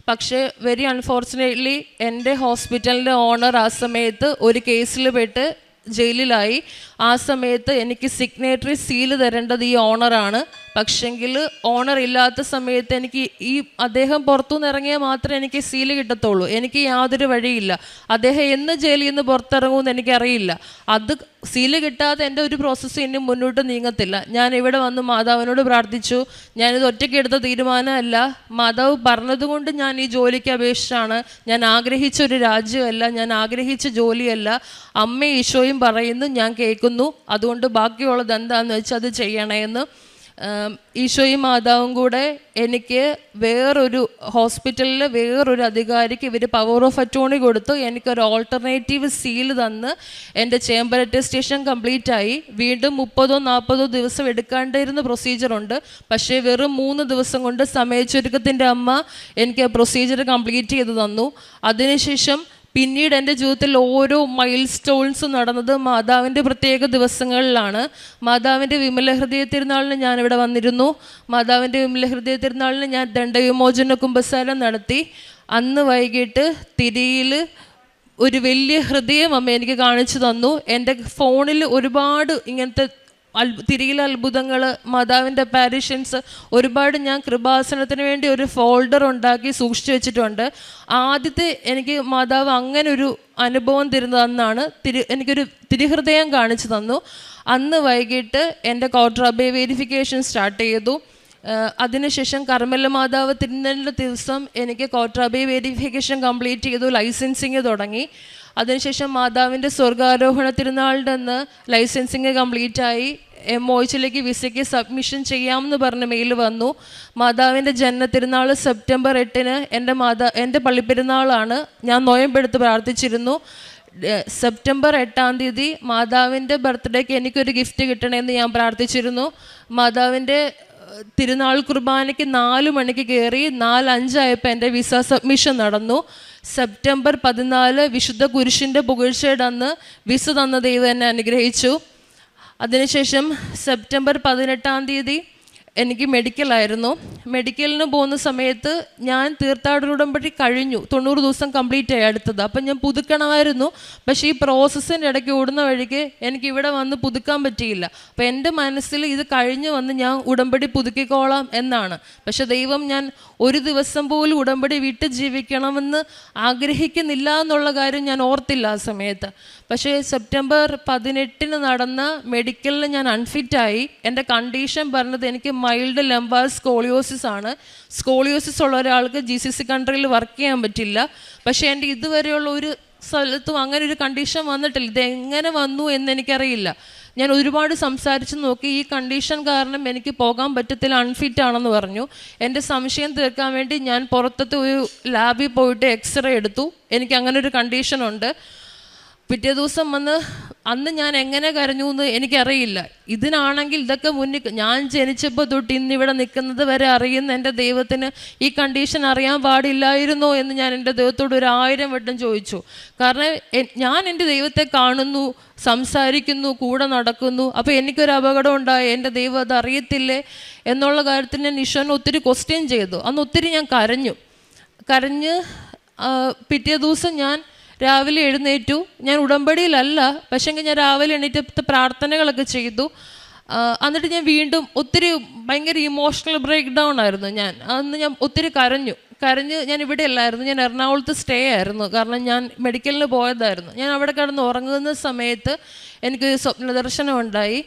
പക്ഷേ വെരി അൺഫോർച്ചുനേറ്റ്ലി എൻ്റെ ഹോസ്പിറ്റലിൻ്റെ ഓണർ ആ സമയത്ത് ഒരു കേസിൽ പെട്ട് ജയിലിലായി. ആ സമയത്ത് എനിക്ക് സിഗ്നേറ്ററി സീല് തരേണ്ടത് ഈ ഓണറാണ്. പക്ഷെങ്കിൽ ഓണർ ഇല്ലാത്ത സമയത്ത് എനിക്ക് അദ്ദേഹം പുറത്തുനിന്ന് ഇറങ്ങിയാൽ മാത്രമേ എനിക്ക് സീല് കിട്ടത്തുള്ളൂ. എനിക്ക് യാതൊരു വഴിയില്ല. അദ്ദേഹം എന്ന് ജയിലിൽ നിന്ന് പുറത്തിറങ്ങുമെന്ന് എനിക്കറിയില്ല. അത് സീല് കിട്ടാതെ എൻ്റെ ഒരു പ്രോസസ്സ് ഇനി മുന്നോട്ട് നീങ്ങത്തില്ല. ഞാൻ ഇവിടെ വന്ന് മാതാവിനോട് പ്രാർത്ഥിച്ചു. ഞാനിത് ഒറ്റയ്ക്ക് എടുത്ത തീരുമാനമല്ല, മാതാവ് പറഞ്ഞതുകൊണ്ട് ഞാൻ ഈ ജോലിക്ക് അപേക്ഷിച്ചാണ്. ഞാൻ ആഗ്രഹിച്ചൊരു രാജ്യമല്ല, ഞാൻ ആഗ്രഹിച്ച ജോലിയല്ല. അമ്മ ഈശോയും പറയുന്നു, ഞാൻ കേൾക്കുന്നു. അതുകൊണ്ട് ബാക്കിയുള്ളത് എന്താണെന്ന് വെച്ചാൽ അത് ചെയ്യണമെന്ന്. ഈശോയും മാതാവും കൂടെ എനിക്ക് വേറൊരു ഹോസ്പിറ്റലിൽ വേറൊരു അധികാരിക്ക് ഇവർ പവർ ഓഫ് അറ്റോർണി കൊടുത്തു. എനിക്കൊരു ഓൾട്ടർനേറ്റീവ് സീല് തന്ന് എൻ്റെ ചേംബർ അറ്റസ്റ്റേഷൻ കംപ്ലീറ്റ് ആയി. വീണ്ടും 30-40 ദിവസം എടുക്കേണ്ടിരുന്ന പ്രൊസീജിയറുണ്ട്. പക്ഷേ വെറും 3 ദിവസം കൊണ്ട് സമയച്ചുരുക്കത്തിൻ്റെ അമ്മ എനിക്ക് പ്രൊസീജിയർ കംപ്ലീറ്റ് ചെയ്ത് തന്നു. അതിനുശേഷം പിന്നീട് എൻ്റെ ജീവിതത്തിൽ ഓരോ മൈൽ സ്റ്റോൺസും നടന്നത് മാതാവിൻ്റെ പ്രത്യേക ദിവസങ്ങളിലാണ്. മാതാവിൻ്റെ വിമല ഹൃദയ തിരുനാളിന് ഞാനിവിടെ വന്നിരുന്നു. മാതാവിൻ്റെ വിമല ഹൃദയ തിരുനാളിന് ഞാൻ ദണ്ഡവിമോചന കുമ്പസാരം നടത്തി. അന്ന് വൈകിട്ട് തിരിയിൽ ഒരു വലിയ ഹൃദയം അമ്മ എനിക്ക് കാണിച്ചു തന്നു. എൻ്റെ ഫോണിൽ ഒരുപാട് ഇങ്ങനത്തെ തിരിയിലെ അത്ഭുതങ്ങൾ, മാതാവിൻ്റെ പാരിഷൻസ് ഒരുപാട് ഞാൻ കൃപാസനത്തിന് വേണ്ടി ഒരു ഫോൾഡർ ഉണ്ടാക്കി സൂക്ഷിച്ചു വെച്ചിട്ടുണ്ട്. ആദ്യത്തെ എനിക്ക് മാതാവ് അങ്ങനെ ഒരു അനുഭവം തരുന്നത് അന്നാണ്. എനിക്കൊരു തിരുഹൃദയം കാണിച്ചു തന്നു. അന്ന് വൈകിട്ട് എൻ്റെ ക്വാർട്ടർ വെരിഫിക്കേഷൻ സ്റ്റാർട്ട് ചെയ്തു. അതിനുശേഷം കർമ്മല മാതാവ് തിരുനെല്ല ദിവസം എനിക്ക് ക്വാർട്ടർ വെരിഫിക്കേഷൻ കംപ്ലീറ്റ് ചെയ്തു, ലൈസൻസിങ് തുടങ്ങി. അതിനുശേഷം മാതാവിൻ്റെ സ്വർഗാരോഹണ തിരുനാളിൻ്റെ അന്ന് ലൈസൻസിങ് കംപ്ലീറ്റായി. MOH വിസയ്ക്ക് സബ്മിഷൻ ചെയ്യാമെന്ന് പറഞ്ഞ് മെയിൽ വന്നു. മാതാവിൻ്റെ ജന്മ തിരുനാൾ സെപ്റ്റംബർ 8 എൻ്റെ പള്ളിപ്പെരുന്നാളാണ്. ഞാൻ നോയമ്പെടുത്ത് പ്രാർത്ഥിച്ചിരുന്നു. സെപ്റ്റംബർ 8 മാതാവിൻ്റെ ബർത്ത്ഡേക്ക് എനിക്കൊരു ഗിഫ്റ്റ് കിട്ടണമെന്ന് ഞാൻ പ്രാർത്ഥിച്ചിരുന്നു. മാതാവിൻ്റെ തിരുനാൾ കുർബാനയ്ക്ക് 4 മണിക്ക് കയറി 4:05 ആയപ്പോൾ എൻ്റെ വിസ സബ്മിഷൻ നടന്നു. സെപ്റ്റംബർ 14 വിശുദ്ധ കുരിശിൻ്റെ പുകഴ്ചയുടെ അന്ന് വിസ തന്ന ദൈവം എന്നെ അനുഗ്രഹിച്ചു. അതിനുശേഷം സെപ്റ്റംബർ 18 എനിക്ക് മെഡിക്കലായിരുന്നു. മെഡിക്കലിന് പോകുന്ന സമയത്ത് ഞാൻ തീർത്ഥാടന ഉടമ്പടി കഴിഞ്ഞു, 90 ദിവസം കംപ്ലീറ്റ് ആയി അടുത്തത്. അപ്പം ഞാൻ പുതുക്കണമായിരുന്നു. പക്ഷേ ഈ പ്രോസസ്സിൻ്റെ ഇടയ്ക്ക് ഓടുന്ന വഴിക്ക് എനിക്ക് ഇവിടെ വന്ന് പുതുക്കാൻ പറ്റിയില്ല. അപ്പം എൻ്റെ മനസ്സിൽ ഇത് കഴിഞ്ഞ് വന്ന് ഞാൻ ഉടമ്പടി പുതുക്കിക്കോളാം എന്നാണ്. പക്ഷെ ദൈവം ഞാൻ ഒരു ദിവസം പോലും ഉടമ്പടി വിട്ട് ജീവിക്കണമെന്ന് ആഗ്രഹിക്കുന്നില്ല എന്നുള്ള കാര്യം ഞാൻ ഓർത്തില്ല ആ സമയത്ത്. പക്ഷേ സെപ്റ്റംബർ 18 നടന്ന മെഡിക്കലിൽ ഞാൻ അൺഫിറ്റായി. എൻ്റെ കണ്ടീഷൻ പറഞ്ഞത് എനിക്ക് മൈൽഡ് ലംബാർ സ്കോളിയോസിസ് ആണ്. സ്കോളിയോസിസ് ഉള്ള ഒരാൾക്ക് GCC കൺട്രിയിൽ വർക്ക് ചെയ്യാൻ പറ്റില്ല. പക്ഷേ എൻ്റെ ഇതുവരെയുള്ള ഒരു സ്ഥലത്തും അങ്ങനെ ഒരു കണ്ടീഷൻ വന്നിട്ടില്ല. ഇതെങ്ങനെ വന്നു എന്നെനിക്കറിയില്ല. ഞാൻ ഒരുപാട് സംസാരിച്ച് നോക്കി. ഈ കണ്ടീഷൻ കാരണം എനിക്ക് പോകാൻ പറ്റത്തില്ല, അൺഫിറ്റ് ആണെന്ന് പറഞ്ഞു. എൻ്റെ സംശയം തീർക്കാൻ വേണ്ടി ഞാൻ പുറത്തത്തെ ഒരു ലാബിൽ പോയിട്ട് എക്സ്റേ എടുത്തു. എനിക്ക് അങ്ങനെ ഒരു കണ്ടീഷനുണ്ട്. പിറ്റേ ദിവസം വന്ന് അന്ന് ഞാൻ എങ്ങനെ കരഞ്ഞു എന്ന് എനിക്കറിയില്ല. ഇതിനാണെങ്കിൽ ഇതൊക്കെ മുന്നിൽ ഞാൻ ജനിച്ചപ്പോൾ തൊട്ട് ഇന്നിവിടെ നിൽക്കുന്നത് വരെ അറിയുന്ന എൻ്റെ ദൈവത്തിന് ഈ കണ്ടീഷൻ അറിയാൻ പാടില്ലായിരുന്നോ എന്ന് ഞാൻ എൻ്റെ ദൈവത്തോട് 1000 വട്ടം ചോദിച്ചു. കാരണം ഞാൻ എൻ്റെ ദൈവത്തെ കാണുന്നു, സംസാരിക്കുന്നു, കൂടെ നടക്കുന്നു. അപ്പോൾ എനിക്കൊരു അപകടം ഉണ്ടായി, എൻ്റെ ദൈവം അത് അറിയത്തില്ലേ എന്നുള്ള കാര്യത്തിൽ ഞാൻ ഈശോനെ ഒത്തിരി ക്വസ്റ്റ്യൻ ചെയ്തു. അന്ന് ഒത്തിരി ഞാൻ കരഞ്ഞ് പിറ്റേ ദിവസം ഞാൻ രാവിലെ എഴുന്നേറ്റു. ഞാൻ ഉടമ്പടിയിലല്ല, പക്ഷേങ്കിൽ ഞാൻ രാവിലെ എണീറ്റ് പ്രാർത്ഥനകളൊക്കെ ചെയ്തു. എന്നിട്ട് ഞാൻ വീണ്ടും ഒത്തിരി ഭയങ്കര ഇമോഷണൽ ബ്രേക്ക് ഡൗൺ ആയിരുന്നു അന്ന് ഞാൻ ഒത്തിരി കരഞ്ഞ് ഞാൻ ഇവിടെ അല്ലായിരുന്നു, ഞാൻ എറണാകുളത്ത് സ്റ്റേ ആയിരുന്നു. കാരണം ഞാൻ മെഡിക്കലിന് പോയതായിരുന്നു. ഞാൻ അവിടെ കിടന്ന് ഉറങ്ങുന്ന സമയത്ത് എനിക്കൊരു സ്വപ്നദർശനം ഉണ്ടായി.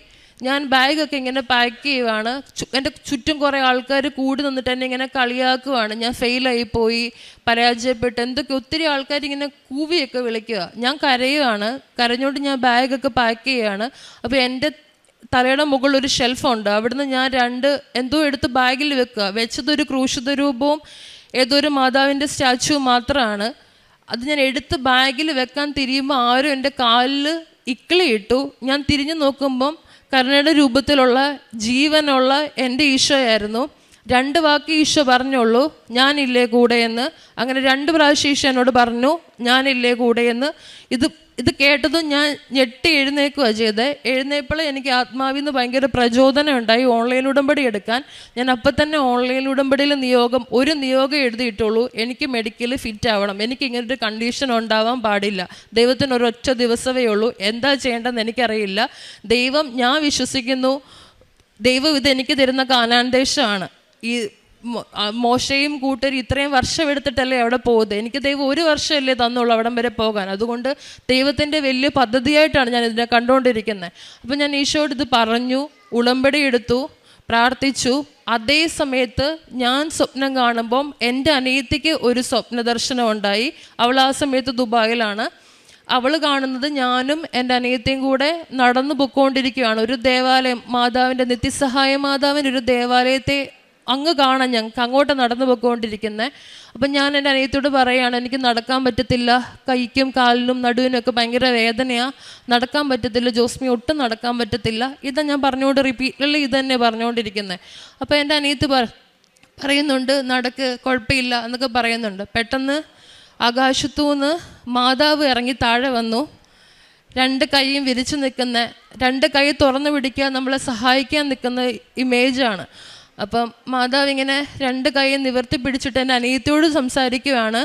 ഞാൻ ബാഗൊക്കെ ഇങ്ങനെ പാക്ക് ചെയ്യുവാണ്. എൻ്റെ ചുറ്റും കുറേ ആൾക്കാർ കൂടി നിന്നിട്ട് എന്നെ ഇങ്ങനെ കളിയാക്കുവാണ്. ഞാൻ ഫെയിലായിപ്പോയി, പരാജയപ്പെട്ട് എന്തൊക്കെ ഒത്തിരി ആൾക്കാർ ഇങ്ങനെ കൂവിയൊക്കെ വിളിക്കുക. ഞാൻ കരഞ്ഞുകൊണ്ട് ഞാൻ ബാഗൊക്കെ പാക്ക് ചെയ്യുകയാണ്. അപ്പോൾ എൻ്റെ തലയുടെ മുകളിൽ ഒരു ഷെൽഫുണ്ട്. അവിടുന്ന് ഞാൻ 2 എന്തോ എടുത്ത് ബാഗിൽ വെച്ചതൊരു ക്രൂശിത രൂപവും ഏതൊരു മാതാവിൻ്റെ സ്റ്റാച്ചു മാത്രമാണ്. അത് ഞാൻ എടുത്ത് ബാഗിൽ വെക്കാൻ തിരിയുമ്പോൾ ആരും എൻ്റെ കാലിൽ ഇക്കിളിയിട്ടു. ഞാൻ തിരിഞ്ഞു നോക്കുമ്പം കരുണയുടെ രൂപത്തിലുള്ള ജീവനുള്ള എൻ്റെ ഈശോയായിരുന്നു. 2 വാക്ക് ഈശോ പറഞ്ഞുള്ളൂ, ഞാനില്ലേ കൂടെ എന്ന്. അങ്ങനെ 2 പ്രാവശ്യം ഈശോ എന്നോട് പറഞ്ഞു, ഞാനില്ലേ കൂടെ എന്ന്. ഇത് കേട്ടതും ഞാൻ ഞെട്ടി എഴുന്നേൽക്കുക ചെയ്തത്. എഴുന്നേപ്പോൾ എനിക്ക് ആത്മാവിൽ നിന്ന് ഭയങ്കര പ്രചോദനം ഉണ്ടായി ഓൺലൈൻ ഉടമ്പടി എടുക്കാൻ. ഞാൻ അപ്പം തന്നെ ഓൺലൈൻ ഉടമ്പടിയിൽ ഒരു നിയോഗം എഴുതിയിട്ടുള്ളൂ, എനിക്ക് മെഡിക്കൽ ഫിറ്റ് ആവണം, എനിക്ക് ഇങ്ങനൊരു കണ്ടീഷൻ ഉണ്ടാവാൻ പാടില്ല, ദൈവത്തിന് ഒരൊറ്റ ദിവസമേ ഉള്ളൂ, എന്താ ചെയ്യേണ്ടതെന്ന് എനിക്കറിയില്ല. ദൈവം, ഞാൻ വിശ്വസിക്കുന്നു ദൈവം ഇതെനിക്ക് തരുന്ന കാനാൻ ദേശമാണ്. ഈ മോശയും കൂട്ടരും ഇത്രയും വർഷം എടുത്തിട്ടല്ലേ അവിടെ പോകുന്നത്. എനിക്ക് ദൈവം 1 വർഷമല്ലേ തന്നുള്ളൂ അവിടം വരെ പോകാൻ. അതുകൊണ്ട് ദൈവത്തിൻ്റെ വലിയ പദ്ധതിയായിട്ടാണ് ഞാൻ ഇതിനെ കണ്ടുകൊണ്ടിരിക്കുന്നത്. അപ്പം ഞാൻ ഈശോയോട് ഇത് പറഞ്ഞു, ഉടമ്പടി എടുത്തു, പ്രാർത്ഥിച്ചു. അതേ സമയത്ത് ഞാൻ സ്വപ്നം കാണുമ്പം എൻ്റെ അനിയത്തിക്ക് ഒരു സ്വപ്ന ദർശനം ഉണ്ടായി. അവൾ ആ സമയത്ത് ദുബായിലാണ്. അവൾ കാണുന്നത് ഞാനും എൻ്റെ അനിയത്തിയും കൂടെ നടന്നു പൊയ്ക്കൊണ്ടിരിക്കുകയാണ്. ഒരു ദേവാലയം, മാതാവിൻ്റെ നിത്യസഹായ മാതാവിൻ്റെ ഒരു ദേവാലയത്തെ അങ്ങ് കാണാൻ ഞങ്ങൾക്ക് അങ്ങോട്ട് നടന്നു പോയിക്കൊണ്ടിരിക്കുന്നത്. അപ്പം ഞാൻ എൻ്റെ അനിയത്തിയോട് പറയുകയാണ്, എനിക്ക് നടക്കാൻ പറ്റത്തില്ല, കൈക്കും കാലിനും നടുവിനൊക്കെ ഭയങ്കര വേദനയാണ്, നടക്കാൻ പറ്റത്തില്ല ജോസ്മി, ഒട്ടും നടക്കാൻ പറ്റത്തില്ല. ഇതാ ഞാൻ പറഞ്ഞുകൊണ്ട് റിപ്പീറ്റ്ലി ഇത് തന്നെ പറഞ്ഞുകൊണ്ടിരിക്കുന്നത്. അപ്പോൾ എൻ്റെ അനിയത്തി പറയുന്നുണ്ട്, നടക്ക്, കുഴപ്പമില്ല എന്നൊക്കെ പറയുന്നുണ്ട്. പെട്ടെന്ന് ആകാശത്തുനിന്ന് മാതാവ് ഇറങ്ങി താഴെ വന്നു. 2 കൈയും വിരിച്ചു നിൽക്കുന്ന, 2 കൈ തുറന്നു പിടിക്കുക, നമ്മളെ സഹായിക്കാൻ നിൽക്കുന്ന ഇമേജാണ്. അപ്പം മാതാവ് ഇങ്ങനെ 2 കൈ നിവർത്തി പിടിച്ചിട്ട് എൻ്റെ അനിയത്തിയോട് സംസാരിക്കുകയാണ്.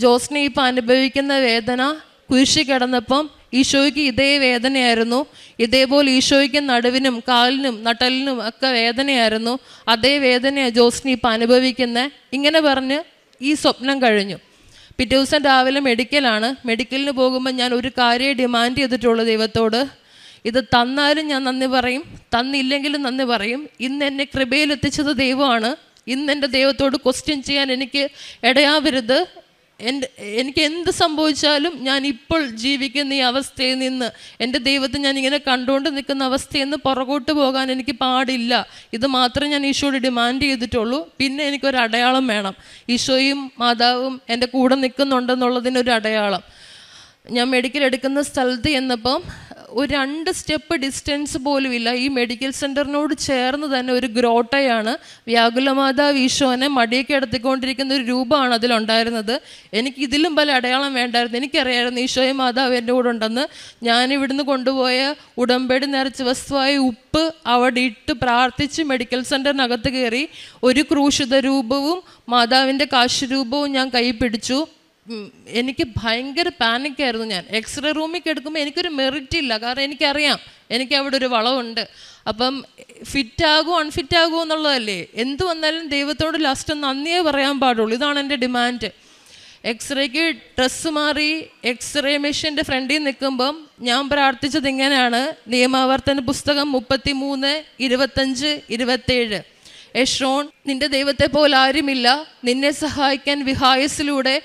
ജോസ്നെ ഇപ്പം അനുഭവിക്കുന്ന വേദന കുരിശിൽ കിടന്നപ്പം ഈശോയ്ക്ക് ഇതേ വേദനയായിരുന്നു, ഇതേപോലെ ഈശോയ്ക്ക് നടുവിനും കാലിനും നട്ടലിനും ഒക്കെ വേദനയായിരുന്നു, അതേ വേദനയാണ് ജോസ്നി ഇപ്പം അനുഭവിക്കുന്നത്. ഇങ്ങനെ പറഞ്ഞ് ഈ സ്വപ്നം കഴിഞ്ഞു. പിറ്റേ ദിവസം രാവിലെ മെഡിക്കലിന് പോകുമ്പോൾ ഞാൻ ഒരു കാര്യം ഡിമാൻഡ് ചെയ്തിട്ടുള്ളൂ ദൈവത്തോട്. ഇത് തന്നാലും ഞാൻ നന്ദി പറയും, തന്നില്ലെങ്കിലും നന്ദി പറയും. ഇന്ന് എന്നെ കൃപയിലെത്തിച്ചത് ദൈവമാണ്. ഇന്ന് എൻ്റെ ദൈവത്തോട് ക്വസ്റ്റ്യൻ ചെയ്യാൻ എനിക്ക് ഇടയാവരുത്. എനിക്ക് എന്ത് സംഭവിച്ചാലും ഞാൻ ഇപ്പോൾ ജീവിക്കുന്ന ഈ അവസ്ഥയിൽ നിന്ന്, എൻ്റെ ദൈവത്തെ ഞാൻ ഇങ്ങനെ കണ്ടുകൊണ്ട് നിൽക്കുന്ന അവസ്ഥയിൽ നിന്ന് പുറകോട്ട് പോകാൻ എനിക്ക് പാടില്ല. ഇത് മാത്രമേ ഞാൻ ഈശോയോട് ഡിമാൻഡ് ചെയ്തിട്ടുള്ളൂ. പിന്നെ എനിക്കൊരു അടയാളം വേണം, ഈശോയും മാതാവും എൻ്റെ കൂടെ നിൽക്കുന്നുണ്ടെന്നുള്ളതിനൊരു അടയാളം. ഞാൻ മെഡിക്കൽ എടുക്കുന്ന സ്ഥലത്ത് ചെന്നപ്പം ഒരു 2 സ്റ്റെപ്പ് ഡിസ്റ്റൻസ് പോലും ഇല്ല. ഈ മെഡിക്കൽ സെൻറ്ററിനോട് ചേർന്ന് തന്നെ ഒരു ഗ്രോട്ടയാണ്. വ്യാകുലമാതാവ് ഈശോനെ മടിയൊക്കെ കിടത്തിക്കൊണ്ടിരിക്കുന്ന ഒരു രൂപമാണ് അതിലുണ്ടായിരുന്നത്. എനിക്ക് ഇതിലും പല അടയാളം വേണ്ടായിരുന്നു. എനിക്കറിയായിരുന്നു ഈശോയും മാതാവ് എൻ്റെ കൂടെ ഉണ്ടെന്ന്. ഞാനിവിടുന്ന് കൊണ്ടുപോയ ഉടമ്പടി നിറച്ച വസ്തുവായ ഉപ്പ് അവിടെ ഇട്ട് പ്രാർത്ഥിച്ച് മെഡിക്കൽ സെൻറ്ററിനകത്ത് കയറി ഒരു ക്രൂശിത രൂപവും മാതാവിൻ്റെ കാശുരൂപവും ഞാൻ കൈ പിടിച്ചു. എനിക്ക് ഭയങ്കര പാനിക്കായിരുന്നു. ഞാൻ എക്സ്റേ റൂമിൽ കിടക്കുമ്പോൾ എനിക്കൊരു മെറിറ്റ് ഇല്ല, കാരണം എനിക്കറിയാം എനിക്ക് അവിടെ ഒരു വളവുണ്ട്. അപ്പം ഫിറ്റാകുമോ അൺഫിറ്റാകുമോ എന്നുള്ളതല്ലേ. എന്ത് വന്നാലും ദൈവത്തോട് ലാസ്റ്റ് നന്ദിയേ പറയാൻ പാടുള്ളൂ. ഇതാണ് എൻ്റെ ഡിമാൻഡ്. എക്സ്റേക്ക് ഡ്രസ്സ് മാറി എക്സ്റേ മെഷീൻ്റെ ഫ്രണ്ടിൽ നിൽക്കുമ്പം ഞാൻ പ്രാർത്ഥിച്ചത് ഇങ്ങനെയാണ്. നിയമാവർത്തന പുസ്തകം 33, 25, 27. എഷ്രോൺ, നിന്റെ ദൈവത്തെ പോലെ ആരുമില്ല. നിന്നെ സഹായിക്കാൻ വിഹായസിലൂടെ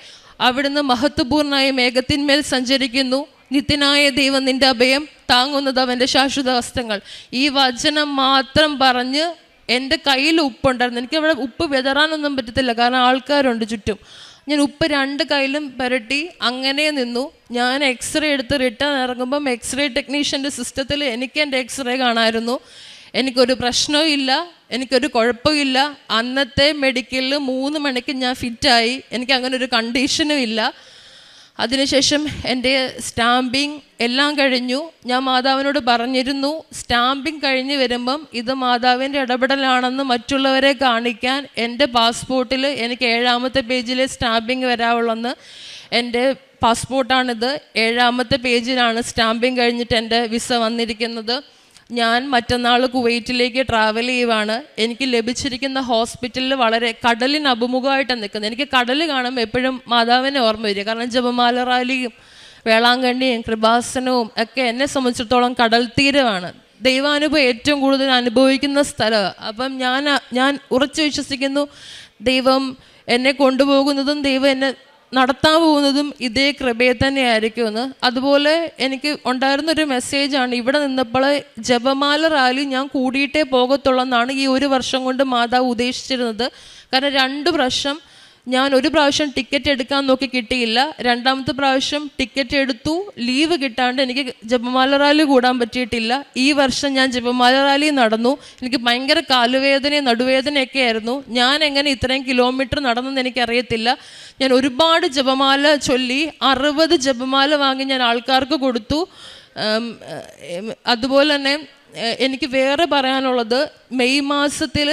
അവിടുന്ന് മഹത്വപൂർണ്ണമായ മേഘത്തിന്മേൽ സഞ്ചരിക്കുന്നു. നിത്യനായ ദൈവം നിന്റെ അഭയം താങ്ങുന്നത് അവൻ്റെ ശാശ്വത ഹസ്തങ്ങൾ. ഈ വചനം മാത്രം പറഞ്ഞ് എൻ്റെ കയ്യിൽ ഉപ്പുണ്ടായിരുന്നു. എനിക്ക് അവിടെ ഉപ്പ് വിതറാനൊന്നും പറ്റത്തില്ല, കാരണം ആൾക്കാരുണ്ട് ചുറ്റും. ഞാൻ ഉപ്പ് 2 കയ്യിലും പുരട്ടി അങ്ങനെ നിന്നു. ഞാൻ എക്സ്റേ എടുത്ത് റിട്ടേൺ ഇറങ്ങുമ്പം എക്സ്റേ ടെക്നീഷ്യൻ്റെ സിസ്റ്റത്തിൽ എനിക്ക് എൻ്റെ എക്സ്റേ കാണാമായിരുന്നു. എനിക്കൊരു പ്രശ്നവും ഇല്ല, എനിക്കൊരു കുഴപ്പമില്ല. അന്നത്തെ മെഡിക്കലിൽ 3 മണിക്ക് ഞാൻ ഫിറ്റായി. എനിക്ക് അങ്ങനെ ഒരു കണ്ടീഷനും ഇല്ല. അതിനുശേഷം എൻ്റെ സ്റ്റാമ്പിങ് എല്ലാം കഴിഞ്ഞു. ഞാൻ മാതാവിനോട് പറഞ്ഞിരുന്നു, സ്റ്റാമ്പിങ് കഴിഞ്ഞ് വരുമ്പം ഇത് മാതാവിൻ്റെ ഇടപെടലാണെന്ന് മറ്റുള്ളവരെ കാണിക്കാൻ എൻ്റെ പാസ്പോർട്ടിൽ എനിക്ക് 7ാമത്തെ പേജിലെ സ്റ്റാമ്പിങ് വരാവുള്ളെന്ന്. എൻ്റെ പാസ്പോർട്ടാണിത്. 7ാമത്തെ പേജിലാണ് സ്റ്റാമ്പിങ് കഴിഞ്ഞിട്ട് എൻ്റെ വിസ വന്നിരിക്കുന്നത്. ഞാൻ മറ്റന്നാൾ കുവൈറ്റിലേക്ക് ട്രാവൽ ചെയ്യുവാണ്. എനിക്ക് ലഭിച്ചിരിക്കുന്ന ഹോസ്പിറ്റലിൽ വളരെ കടലിന് അഭിമുഖമായിട്ടാണ് നിൽക്കുന്നത്. എനിക്ക് കടൽ കാണുമ്പോൾ എപ്പോഴും മാതാവിനെ ഓർമ്മ വരിക, കാരണം ജപമാല റാലിയും വേളാങ്കണ്ണിയും കൃപാസനവും ഒക്കെ എന്നെ സംബന്ധിച്ചിടത്തോളം കടൽ തീരമാണ്. ദൈവാനുഭവം ഏറ്റവും കൂടുതൽ അനുഭവിക്കുന്ന സ്ഥലമാണ്. അപ്പം ഞാൻ ഉറച്ചു വിശ്വസിക്കുന്നു, ദൈവം എന്നെ കൊണ്ടുപോകുന്നതും ദൈവം എന്നെ നടത്താൻ പോകുന്നതും ഇതേ കൃപയെ തന്നെയായിരിക്കുമെന്ന്. അതുപോലെ എനിക്ക് ഉണ്ടായിരുന്നൊരു മെസ്സേജാണ്, ഇവിടെ നിന്നപ്പോൾ ജപമാല റാലി ഞാൻ കൂടിയിട്ടേ പോകത്തുള്ളെന്നാണ് ഈ 1 വർഷം കൊണ്ട് മാതാവ് ഉദ്ദേശിച്ചിരുന്നത്. കാരണം 2 പ്രാവശ്യം ഞാൻ ഒരു പ്രാവശ്യം ടിക്കറ്റ് എടുക്കാൻ നോക്കി കിട്ടിയില്ല. 2ാമത്തെ പ്രാവശ്യം ടിക്കറ്റ് എടുത്തു, ലീവ് കിട്ടാണ്ട് എനിക്ക് ജപമാല റാലി കൂടാൻ പറ്റിയിട്ടില്ല. ഈ വർഷം ഞാൻ ജപമാല റാലി നടന്നു. എനിക്ക് ഭയങ്കര കാലുവേദനയും നടുവേദനയൊക്കെ ആയിരുന്നു. ഞാൻ എങ്ങനെ ഇത്രയും കിലോമീറ്റർ നടന്നെന്ന് എനിക്കറിയത്തില്ല. ഞാൻ ഒരുപാട് ജപമാല ചൊല്ലി 60 ജപമാല വാങ്ങി ഞാൻ ആൾക്കാർക്ക് കൊടുത്തു. അതുപോലെ തന്നെ എനിക്ക് വേറെ പറയാനുള്ളത്, മെയ് മാസത്തിൽ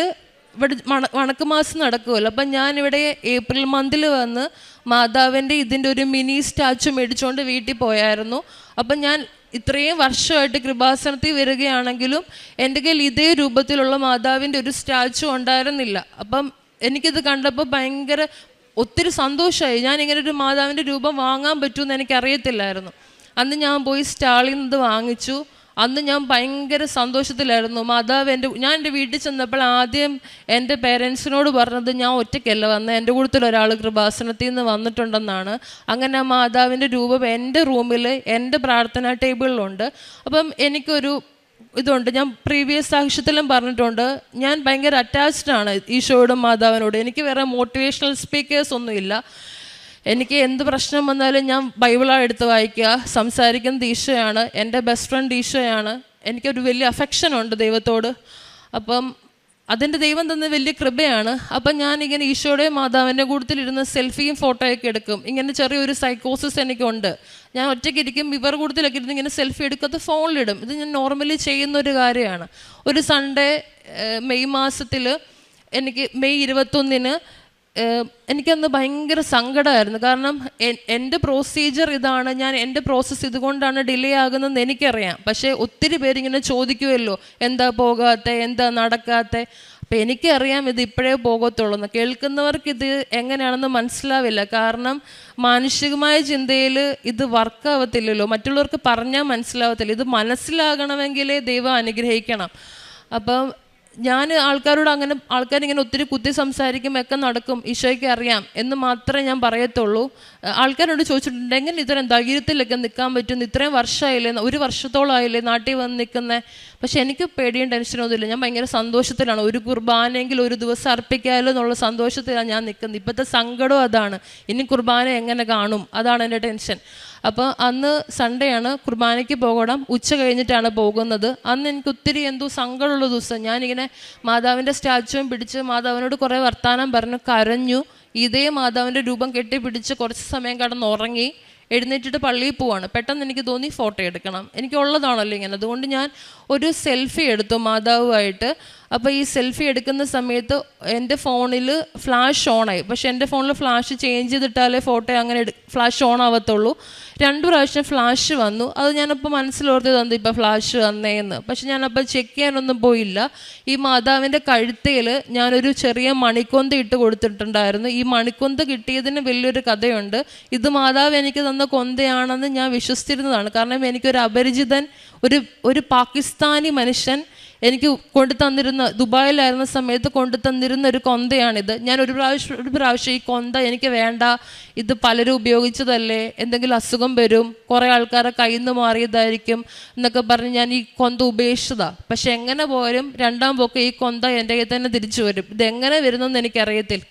ഇവിടെ വണക്ക് മാസം നടക്കുമല്ലോ. അപ്പം ഞാനിവിടെ ഏപ്രിൽ മന്തിൽ വന്ന് മാതാവിൻ്റെ ഇതിൻ്റെ ഒരു മിനി സ്റ്റാച്ചു മേടിച്ചുകൊണ്ട് വീട്ടിൽ പോയായിരുന്നു. അപ്പം ഞാൻ ഇത്രയും വർഷമായിട്ട് കൃപാസനത്തിൽ വരികയാണെങ്കിലും എൻ്റെ കയ്യിൽ ഇതേ രൂപത്തിലുള്ള മാതാവിൻ്റെ ഒരു സ്റ്റാച്ചു ഉണ്ടായിരുന്നില്ല. അപ്പം എനിക്കിത് കണ്ടപ്പോൾ ഭയങ്കര ഒത്തിരി സന്തോഷമായി. ഞാനിങ്ങനെ ഒരു മാതാവിൻ്റെ രൂപം വാങ്ങാൻ പറ്റുമെന്ന് എനിക്കറിയത്തില്ലായിരുന്നു. അന്ന് ഞാൻ പോയി സ്റ്റാളിൽ നിന്ന് വാങ്ങിച്ചു. അന്ന് ഞാൻ ഭയങ്കര സന്തോഷത്തിലായിരുന്നു. മാതാവ് ഞാൻ എൻ്റെ വീട്ടിൽ ചെന്നപ്പോൾ ആദ്യം എൻ്റെ പേരൻസിനോട് പറഞ്ഞത് ഞാൻ ഒറ്റയ്ക്കല്ല വന്നത്, എൻ്റെ കൂട്ടത്തിൽ ഒരാൾ കൃപാസനത്തിൽ നിന്ന് വന്നിട്ടുണ്ടെന്നാണ്. അങ്ങനെ മാതാവിൻ്റെ രൂപം എൻ്റെ റൂമിൽ എൻ്റെ പ്രാർത്ഥനാ ടേബിളിലുണ്ട്. അപ്പം എനിക്കൊരു ഇതുണ്ട്, ഞാൻ പ്രീവിയസ് സാക്ഷ്യത്തിലും പറഞ്ഞിട്ടുണ്ട്, ഞാൻ ഭയങ്കര അറ്റാച്ച്ഡ് ആണ് ഈശോയോടും മാതാവിനോടും. എനിക്ക് വേറെ മോട്ടിവേഷണൽ സ്പീക്കേഴ്സ് ഒന്നുമില്ല. എനിക്ക് എന്ത് പ്രശ്നം വന്നാലും ഞാൻ ബൈബിളാണ് എടുത്ത് വായിക്കുക. സംസാരിക്കുന്നത് ഈശോയാണ്, എൻ്റെ ബെസ്റ്റ് ഫ്രണ്ട് ഈശോയാണ്. എനിക്കൊരു വലിയ അഫെക്ഷനുണ്ട് ദൈവത്തോട്. അപ്പം അതിൻ്റെ ദൈവം തന്ന വലിയ കൃപയാണ്. അപ്പം ഞാനിങ്ങനെ ഈശോയുടെ മാതാവിൻ്റെ കൂട്ടത്തിലിരുന്ന് സെൽഫിയും ഫോട്ടോയൊക്കെ എടുക്കും. ഇങ്ങനെ ചെറിയൊരു സൈക്കോസിസ് എനിക്കുണ്ട്. ഞാൻ ഒറ്റയ്ക്ക് ഇരിക്കും, ഇവരുടെ കൂട്ടത്തിലൊക്കെ ഇരുന്ന് ഇങ്ങനെ സെൽഫി എടുക്കാത്ത ഫോണിലിടും. ഇത് ഞാൻ നോർമലി ചെയ്യുന്നൊരു കാര്യമാണ്. ഒരു സൺഡേ മെയ് മാസത്തിൽ എനിക്ക് മെയ് 21 എനിക്കന്ന് ഭയങ്കര സങ്കടമായിരുന്നു. കാരണം എൻ്റെ പ്രൊസീജിയർ ഇതാണ്, എൻ്റെ പ്രോസസ്സ് ഇതുകൊണ്ടാണ് ഡിലേ ആകുന്നതെന്ന് എനിക്കറിയാം. പക്ഷേ ഒത്തിരി പേരിങ്ങനെ ചോദിക്കുമല്ലോ, എന്താ പോകാത്ത, എന്താ നടക്കാത്ത. അപ്പം എനിക്കറിയാം ഇത് ഇപ്പോഴേ പോകത്തുള്ളൂ എന്ന്. കേൾക്കുന്നവർക്ക് ഇത് എങ്ങനെയാണെന്ന് മനസ്സിലാവില്ല. കാരണം മാനുഷികമായ ചിന്തയിൽ ഇത് വർക്കാവത്തില്ലല്ലോ, മറ്റുള്ളവർക്ക് പറഞ്ഞാൽ മനസ്സിലാവത്തില്ല. ഇത് മനസ്സിലാകണമെങ്കിലേ ദൈവം അനുഗ്രഹിക്കണം. അപ്പം ഞാൻ ആൾക്കാരിങ്ങനെ ഒത്തിരി കുത്തി സംസാരിക്കുമൊക്കെ നടക്കും, ഈശോയ്ക്ക് അറിയാം എന്ന് മാത്രമേ ഞാൻ പറയത്തുള്ളൂ. ആൾക്കാരോട് ചോദിച്ചിട്ടുണ്ട്, എങ്ങനെ ഇത്രയും ധൈര്യത്തിലൊക്കെ നിൽക്കാൻ പറ്റും, ഇത്രയും വർഷമായില്ലേ, 1 വർഷത്തോളമായില്ലേ നാട്ടിൽ വന്ന് നിൽക്കുന്നത്. പക്ഷെ എനിക്ക് പേടിയും ടെൻഷനൊന്നുമില്ല. ഞാൻ ഭയങ്കര സന്തോഷത്തിലാണ്. ഒരു കുർബാനയെങ്കിൽ ഒരു ദിവസം അർപ്പിക്കാമല്ലോ എന്നുള്ള സന്തോഷത്തിലാണ് ഞാൻ നിൽക്കുന്നത്. ഇപ്പോഴത്തെ സങ്കടം അതാണ്, ഇനി കുർബാന എങ്ങനെ കാണും, അതാണ് എൻ്റെ ടെൻഷൻ. അപ്പോൾ അന്ന് സൺഡേ ആണ്, കുർബാനയ്ക്ക് പോകണം, ഉച്ച കഴിഞ്ഞിട്ടാണ് പോകുന്നത്. അന്ന് എനിക്ക് ഒത്തിരി എന്തോ സങ്കടമുള്ള ദിവസം. ഞാനിങ്ങനെ മാതാവിൻ്റെ സ്റ്റാച്ചുവും പിടിച്ച് മാതാവിനോട് കുറേ വർത്താനം പറഞ്ഞു, കരഞ്ഞു. ഇതേ മാതാവിൻ്റെ രൂപം കെട്ടിപ്പിടിച്ച് കുറച്ച് സമയം കിടന്നുറങ്ങി. എഴുന്നേറ്റിട്ട് പള്ളിയിൽ പോവാണ്. പെട്ടെന്ന് എനിക്ക് തോന്നി ഫോട്ടോ എടുക്കണം, എനിക്കുള്ളതാണല്ലോ ഇങ്ങനെ. അതുകൊണ്ട് ഞാൻ ഒരു സെൽഫി എടുത്തു മാതാവുമായിട്ട്. അപ്പോൾ ഈ സെൽഫി എടുക്കുന്ന സമയത്ത് എൻ്റെ ഫോണിൽ ഫ്ലാഷ് ഓണായി. പക്ഷേ എൻ്റെ ഫോണിൽ ഫ്ലാഷ് ചേഞ്ച് ചെയ്തിട്ടാലേ ഫോട്ടോ അങ്ങനെ ഫ്ലാഷ് ഓൺ ആവത്തുള്ളൂ. 2 പ്രാവശ്യം ഫ്ലാഷ് വന്നു. അത് ഞാനപ്പോൾ മനസ്സിലോർത്ത് തന്നു ഇപ്പോൾ ഫ്ലാഷ് വന്നേന്ന്. പക്ഷെ ഞാനപ്പോൾ ചെക്ക് ചെയ്യാനൊന്നും പോയില്ല. ഈ മാതാവിൻ്റെ കഴുത്തയിൽ ഞാനൊരു ചെറിയ മണിക്കൊന്ത ഇട്ട് കൊടുത്തിട്ടുണ്ടായിരുന്നു. ഈ മണിക്കൊന്ത കിട്ടിയതിന് വലിയൊരു കഥയുണ്ട്. ഇത് മാതാവ് എനിക്ക് തന്ന കൊന്തയാണെന്ന് ഞാൻ വിശ്വസിച്ചിരുന്നതാണ്. കാരണം എനിക്കൊരു അപരിചിതൻ, ഒരു പാകിസ്ഥാനി മനുഷ്യൻ എനിക്ക് കൊണ്ടുതന്നിരുന്ന, ദുബായിലായിരുന്ന സമയത്ത് കൊണ്ടുതന്നിരുന്ന ഒരു കൊന്തയാണിത്. ഞാൻ ഒരു പ്രാവശ്യം ഈ കൊന്ത എനിക്ക് വേണ്ട, ഇത് പലരും ഉപയോഗിച്ചതല്ലേ, എന്തെങ്കിലും അസുഖം വരും, കുറേ ആൾക്കാരെ കയ്യിൽ നിന്ന് മാറിയതായിരിക്കും എന്നൊക്കെ പറഞ്ഞ് ഞാൻ ഈ കൊന്ത ഉപേക്ഷിച്ചതാണ്. പക്ഷെ എങ്ങനെ പോയാലും 2ാം പോക്ക് ഈ കൊന്ത എൻ്റെ കയ്യിൽ തന്നെ തിരിച്ചു വരും. ഇതെങ്ങനെ വരുന്നെന്ന് എനിക്കറിയത്തില്ല.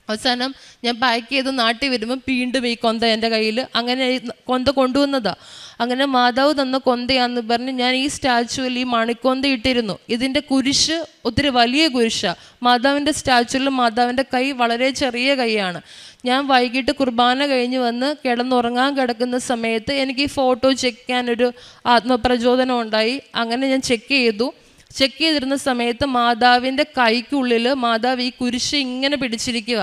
അവസാനം ഞാൻ പാക്ക് ചെയ്ത് നാട്ടിൽ വരുമ്പം വീണ്ടും ഈ കൊന്ത എൻ്റെ കയ്യിൽ, അങ്ങനെ കൊന്ത കൊണ്ടുവന്നതാണ്. അങ്ങനെ മാതാവ് തന്ന കൊന്തയാന്ന് പറഞ്ഞ് ഞാൻ ഈ സ്റ്റാച്ചുവിൽ ഈ മണിക്കൊന്ത ഇട്ടിരുന്നു. ഇതിൻ്റെ കുരിശ് ഒത്തിരി വലിയ കുരിശാണ്. മാതാവിൻ്റെ സ്റ്റാച്ചുവിൽ മാതാവിൻ്റെ കൈ വളരെ ചെറിയ കൈയാണ്. ഞാൻ വൈകിട്ട് കുർബാന കഴിഞ്ഞ് വന്ന് കിടന്നുറങ്ങാൻ കിടക്കുന്ന സമയത്ത് എനിക്ക് ഈ ഫോട്ടോ ചെക്ക് ചെയ്യാനൊരു ആത്മപ്രചോദനം ഉണ്ടായി. അങ്ങനെ ഞാൻ ചെക്ക് ചെയ്തിരുന്ന സമയത്ത് മാതാവിൻ്റെ കൈക്കുള്ളിൽ മാതാവ് ഈ കുരിശ് ഇങ്ങനെ പിടിച്ചിരിക്കുക.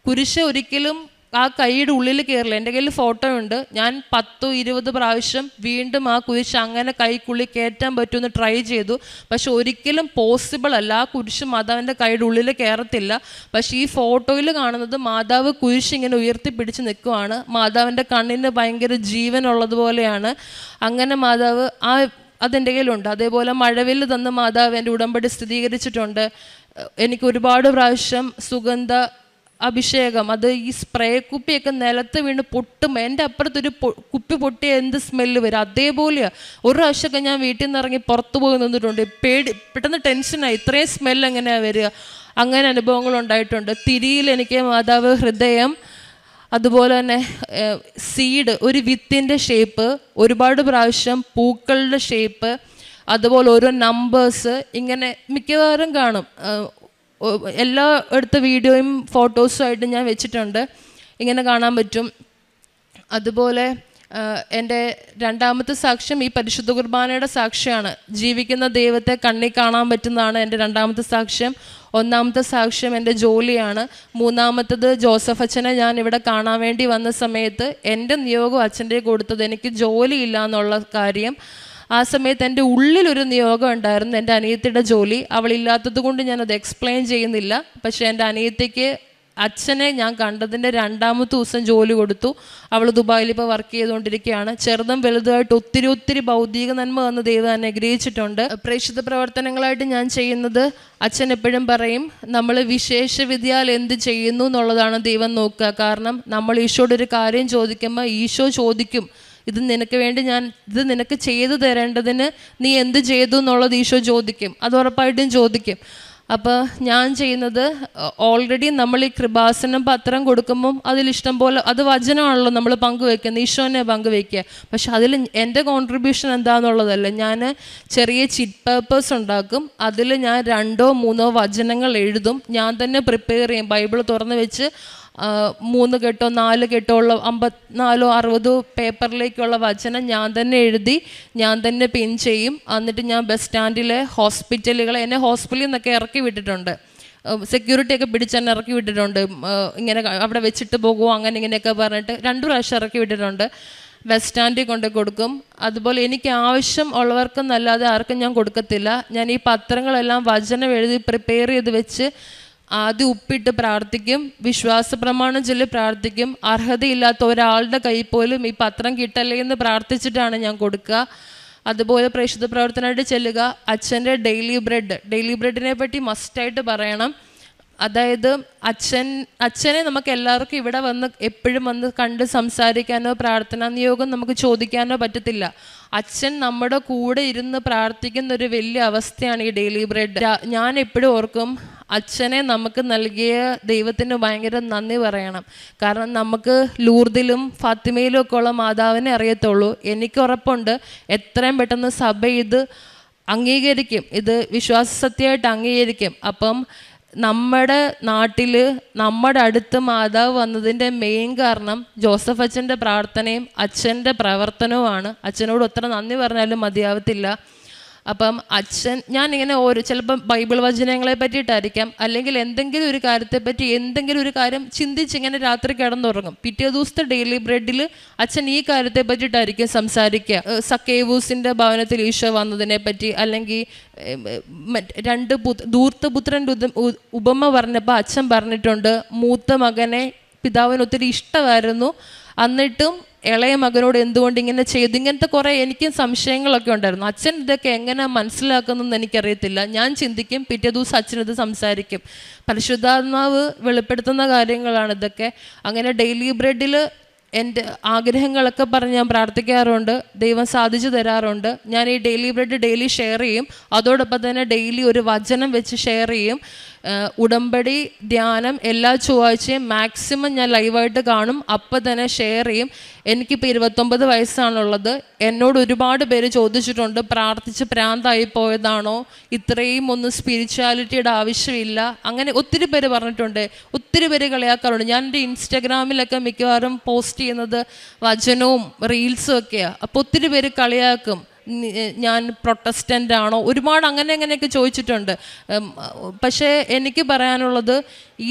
കുരിശ് ഒരിക്കലും ആ കൈയുടെ ഉള്ളിൽ കയറില്ല. എൻ്റെ കയ്യിൽ ഫോട്ടോ ഉണ്ട്. ഞാൻ 10-20 പ്രാവശ്യം വീണ്ടും ആ കുരിശ് അങ്ങനെ കൈക്കുള്ളിൽ കയറ്റാൻ പറ്റുമെന്ന് ട്രൈ ചെയ്തു. പക്ഷെ ഒരിക്കലും പോസിബിൾ അല്ല. ആ കുരിശ് മാതാവിൻ്റെ കൈയുടെ ഉള്ളിൽ കയറത്തില്ല. പക്ഷേ ഈ ഫോട്ടോയിൽ കാണുന്നത് മാതാവ് കുരിശ് ഇങ്ങനെ ഉയർത്തിപ്പിടിച്ച് നിൽക്കുവാണ്. മാതാവിൻ്റെ കണ്ണിന് ഭയങ്കര ജീവനുള്ളതുപോലെയാണ്. അങ്ങനെ മാതാവ് അതെൻ്റെ കയ്യിലുണ്ട്. അതേപോലെ മഴവിൽ തന്ന മാതാവ് എൻ്റെ ഉടമ്പടി സ്ഥിരീകരിച്ചിട്ടുണ്ട്. എനിക്ക് ഒരുപാട് പ്രാവശ്യം സുഗന്ധ അഭിഷേകം, അത് ഈ സ്പ്രേ കുപ്പിയൊക്കെ നിലത്ത് വീണ് പൊട്ടുമ്പോൾ എൻ്റെ അപ്പുറത്തൊരു കുപ്പി പൊട്ടിയ എന്ത് സ്മെല്ല് വരും, അതേപോലെയാണ്. ഒരു പ്രാവശ്യമൊക്കെ ഞാൻ വീട്ടിൽ നിന്ന് ഇറങ്ങി പുറത്തു പോയി നിന്നിട്ടുണ്ട്. പെട്ടെന്ന് ടെൻഷനായി, ഇത്രയും സ്മെല്ല് എങ്ങനെയാണ് വരിക. അങ്ങനെ അനുഭവങ്ങളുണ്ടായിട്ടുണ്ട്. തിരിയിൽ എനിക്ക് മാതാവ് ഹൃദയം, അതുപോലെ തന്നെ സീഡ്, ഒരു വിത്തിൻ്റെ ഷേപ്പ്, ഒരുപാട് പ്രാവശ്യം പൂക്കളുടെ ഷേപ്പ്, അതുപോലെ ഓരോ നമ്പേഴ്സ്, ഇങ്ങനെ മിക്കവാറും കാണും. എല്ലാ എടുത്ത വീഡിയോയും ഫോട്ടോസും ആയിട്ട് ഞാൻ വെച്ചിട്ടുണ്ട്, ഇങ്ങനെ കാണാൻ പറ്റും. അതുപോലെ എൻ്റെ 2ാമത്തെ സാക്ഷ്യം ഈ പരിശുദ്ധ കുർബാനയുടെ സാക്ഷ്യമാണ്. ജീവിക്കുന്ന ദൈവത്തെ കണ്ണിൽ കാണാൻ പറ്റുന്നതാണ് എൻ്റെ 2ാമത്തെ സാക്ഷ്യം. 1ാമത്തെ സാക്ഷ്യം എൻ്റെ ജോലിയാണ്. 3ാമത്തത് ജോസഫ് അച്ഛനെ ഞാൻ ഇവിടെ കാണാൻ വേണ്ടി വന്ന സമയത്ത് എൻ്റെ നിയോഗം അച്ഛൻ്റെ കൊടുത്തത് എനിക്ക് ജോലിയില്ല എന്നുള്ള കാര്യം. ആ സമയത്ത് എൻ്റെ ഉള്ളിലൊരു നിയോഗം ഉണ്ടായിരുന്നു, എൻ്റെ അനിയത്തിയുടെ ജോലി. അവളില്ലാത്തത് കൊണ്ട് ഞാനത് എക്സ്പ്ലെയിൻ ചെയ്യുന്നില്ല. പക്ഷേ എൻ്റെ അനിയത്തിക്ക് അച്ഛനെ ഞാൻ കണ്ടതിൻ്റെ 2ാമത്തെ ദിവസം ജോലി കൊടുത്തു. അവൾ ദുബായിൽ ഇപ്പോൾ വർക്ക് ചെയ്തുകൊണ്ടിരിക്കുകയാണ്. ചെറുതും വലുതുമായിട്ട് ഒത്തിരി ഭൗതിക നന്മ വന്ന് ദൈവം അനുഗ്രഹിച്ചിട്ടുണ്ട്. പ്രേക്ഷിത പ്രവർത്തനങ്ങളായിട്ട് ഞാൻ ചെയ്യുന്നത്, അച്ഛൻ എപ്പോഴും പറയും, നമ്മൾ വിശേഷ വിദ്യയാൽ എന്ത് ചെയ്യുന്നു എന്നുള്ളതാണ് ദൈവം നോക്കുക. കാരണം നമ്മൾ ഈശോയുടെ ഒരു കാര്യം ചോദിക്കുമ്പോൾ ഈശോ ചോദിക്കും, ഇത് നിനക്ക് വേണ്ടി ഇത് നിനക്ക് ചെയ്തു തരേണ്ടതിന് നീ എന്ത് ചെയ്തു എന്നുള്ളത് ഈശോ ചോദിക്കും. അത് ഉറപ്പായിട്ടും ചോദിക്കും. അപ്പോൾ ഞാൻ ചെയ്യുന്നത്, ഓൾറെഡി നമ്മൾ ഈ കൃപാസനം പത്രം കൊടുക്കുമ്പം അതിലിഷ്ടം പോലെ, അത് വചനമാണല്ലോ നമ്മൾ പങ്കുവെക്കുന്നത്, ഈശോനെ പങ്കുവെക്കുക. പക്ഷെ അതിൽ എൻ്റെ കോൺട്രിബ്യൂഷൻ എന്താണെന്നുള്ളതല്ല. ഞാൻ ചെറിയ ചിറ്റ് പേപ്പേഴ്സ് ഉണ്ടാക്കും. അതിൽ ഞാൻ 2-3 വചനങ്ങൾ എഴുതും. ഞാൻ തന്നെ പ്രിപ്പയർ ചെയ്യും. ബൈബിൾ തുറന്ന് വെച്ച് 3 കെട്ടോ 4 കെട്ടോ ഉള്ള 54-60 പേപ്പറിലേക്കുള്ള വചനം ഞാൻ തന്നെ എഴുതി, ഞാൻ തന്നെ പിൻ ചെയ്യും. എന്നിട്ട് ഞാൻ ബസ് സ്റ്റാൻഡിലെ ഹോസ്പിറ്റലുകളെ, എന്നെ ഹോസ്പിറ്റലിൽ നിന്നൊക്കെ ഇറക്കി വിട്ടിട്ടുണ്ട്. സെക്യൂരിറ്റി ഒക്കെ പിടിച്ചെന്നെ ഇറക്കി വിട്ടിട്ടുണ്ട്. ഇങ്ങനെ അവിടെ വെച്ചിട്ട് പോകുമോ അങ്ങനെ ഇങ്ങനെയൊക്കെ പറഞ്ഞിട്ട് 2 പ്രാവശ്യം ഇറക്കി വിട്ടിട്ടുണ്ട്. ബസ് സ്റ്റാൻഡിൽ കൊണ്ട് കൊടുക്കും. അതുപോലെ എനിക്ക് ആവശ്യം ഉള്ളവർക്കെന്നല്ലാതെ ആർക്കും ഞാൻ കൊടുക്കത്തില്ല. ഞാൻ ഈ പത്രങ്ങളെല്ലാം വചനം എഴുതി പ്രിപ്പയർ ചെയ്ത് വെച്ച് ആദ്യം ഉപ്പിട്ട് പ്രാർത്ഥിക്കും, വിശ്വാസ പ്രമാണം ചൊല്ലി പ്രാർത്ഥിക്കും. അർഹതയില്ലാത്ത ഒരാളുടെ കയ്യിൽ പോലും ഈ പത്രം കിട്ടല്ലേ എന്ന് പ്രാർത്ഥിച്ചിട്ടാണ് ഞാൻ കൊടുക്കുക. അതുപോലെ പ്രേക്ഷിത പ്രവർത്തനമായിട്ട് ചെല്ലുക. അച്ഛൻ്റെ ഡെയിലി ബ്രെഡിനെ പറ്റി മസ്റ്റായിട്ട് പറയണം. അതായത് അച്ഛനെ നമുക്ക് എല്ലാവർക്കും ഇവിടെ വന്ന് എപ്പോഴും വന്ന് കണ്ട് സംസാരിക്കാനോ പ്രാർത്ഥനാ നിയോഗം നമുക്ക് ചോദിക്കാനോ പറ്റത്തില്ല. അച്ഛൻ നമ്മുടെ കൂടെ ഇരുന്ന് പ്രാർത്ഥിക്കുന്ന ഒരു വലിയ അവസ്ഥയാണ് ഈ ഡെയിലി ബ്രെഡ്. ഞാൻ എപ്പോഴും ഓർക്കും, അച്ഛനെ നമുക്ക് നൽകിയ ദൈവത്തിന് ഭയങ്കര നന്ദി പറയണം. കാരണം നമുക്ക് ലൂർദിലും ഫാത്തിമയിലും ഒക്കെ ഉള്ള മാതാവിനെ അറിയത്തുള്ളൂ. എനിക്ക് ഉറപ്പുണ്ട് എത്രയും പെട്ടെന്ന് സഭ ഇത് അംഗീകരിക്കും, ഇത് വിശ്വാസ സത്യമായിട്ട് അംഗീകരിക്കും. അപ്പം നമ്മുടെ നാട്ടിൽ നമ്മുടെ അടുത്ത് മാതാവ് വന്നതിൻ്റെ മെയിൻ കാരണം ജോസഫ് അച്ഛൻ്റെ പ്രാർത്ഥനയും അച്ഛൻ്റെ പ്രവർത്തനവുമാണ്. അച്ഛനോട് ഒത്ര നന്ദി പറഞ്ഞാലും മതിയാവത്തില്ല. അപ്പം ഞാനിങ്ങനെ ചിലപ്പം ബൈബിൾ വചനങ്ങളെ പറ്റിയിട്ടായിരിക്കാം, അല്ലെങ്കിൽ എന്തെങ്കിലും ഒരു കാര്യത്തെപ്പറ്റി എന്തെങ്കിലും ഒരു കാര്യം ചിന്തിച്ചിങ്ങനെ രാത്രി കിടന്നുറങ്ങും. പിറ്റേ ദിവസത്തെ ഡെയിലി ബ്രെഡിൽ അച്ഛൻ ഈ കാര്യത്തെ പറ്റിയിട്ടായിരിക്കും സംസാരിക്കുക. സക്കേവൂസിൻ്റെ ഭവനത്തിൽ ഈശോ വന്നതിനെ പറ്റി, അല്ലെങ്കിൽ 2 ധൂർത്തപുത്രൻ്റെ ഉപമ പറഞ്ഞപ്പോൾ അച്ഛൻ പറഞ്ഞിട്ടുണ്ട്, മൂത്ത മകനെ പിതാവിന് ഒത്തിരി ഇഷ്ടമായിരുന്നു, എന്നിട്ടും ഇളയ മകനോട് എന്തുകൊണ്ട് ഇങ്ങനെ ചെയ്തു. ഇങ്ങനത്തെ കുറേ എനിക്കും സംശയങ്ങളൊക്കെ ഉണ്ടായിരുന്നു. അച്ഛൻ ഇതൊക്കെ എങ്ങനെ മനസ്സിലാക്കുന്നതെന്ന് എനിക്കറിയത്തില്ല. ഞാൻ ചിന്തിക്കും, പിറ്റേ ദിവസം അച്ഛനിത് സംസാരിക്കും. പരിശുദ്ധാത്മാവ് വെളിപ്പെടുത്തുന്ന കാര്യങ്ങളാണ് ഇതൊക്കെ. അങ്ങനെ ഡെയിലി ബ്രെഡിൽ എൻ്റെ ആഗ്രഹങ്ങളൊക്കെ പറഞ്ഞ് ഞാൻ പ്രാർത്ഥിക്കാറുണ്ട്. ദൈവം സാധിച്ചു തരാറുണ്ട്. ഞാൻ ഈ ഡെയിലി ബ്രെഡ് ഡെയിലി ഷെയർ ചെയ്യും. അതോടൊപ്പം തന്നെ ഡെയിലി ഒരു വചനം വെച്ച് ഷെയർ ചെയ്യും. ഉടമ്പടി ധ്യാനം എല്ലാ ചൊവ്വാഴ്ചയും മാക്സിമം ഞാൻ ലൈവായിട്ട് കാണും, അപ്പം തന്നെ ഷെയർ ചെയ്യും. എനിക്കിപ്പോൾ 29 വയസ്സാണുള്ളത്. എന്നോട് ഒരുപാട് പേര് ചോദിച്ചിട്ടുണ്ട്, പ്രാർത്ഥിച്ച് പ്രാന്തായി പോയതാണോ, ഇത്രയും ഒന്നും സ്പിരിച്വാലിറ്റിയുടെ ആവശ്യമില്ല, അങ്ങനെ ഒത്തിരി പേര് പറഞ്ഞിട്ടുണ്ട്. ഒത്തിരി പേര് കളിയാക്കാറുണ്ട്. ഞാൻ എൻ്റെ ഇൻസ്റ്റഗ്രാമിലൊക്കെ മിക്കവാറും പോസ്റ്റ് ചെയ്യുന്നത് വചനവും റീൽസും ഒക്കെയാണ്. അപ്പോൾ ഒത്തിരി പേര് കളിയാക്കും, ഞാൻ പ്രൊട്ടസ്റ്റൻ്റ് ആണോ, ഒരുപാട് അങ്ങനെയൊക്കെ ചോദിച്ചിട്ടുണ്ട്. പക്ഷേ എനിക്ക് പറയാനുള്ളത്,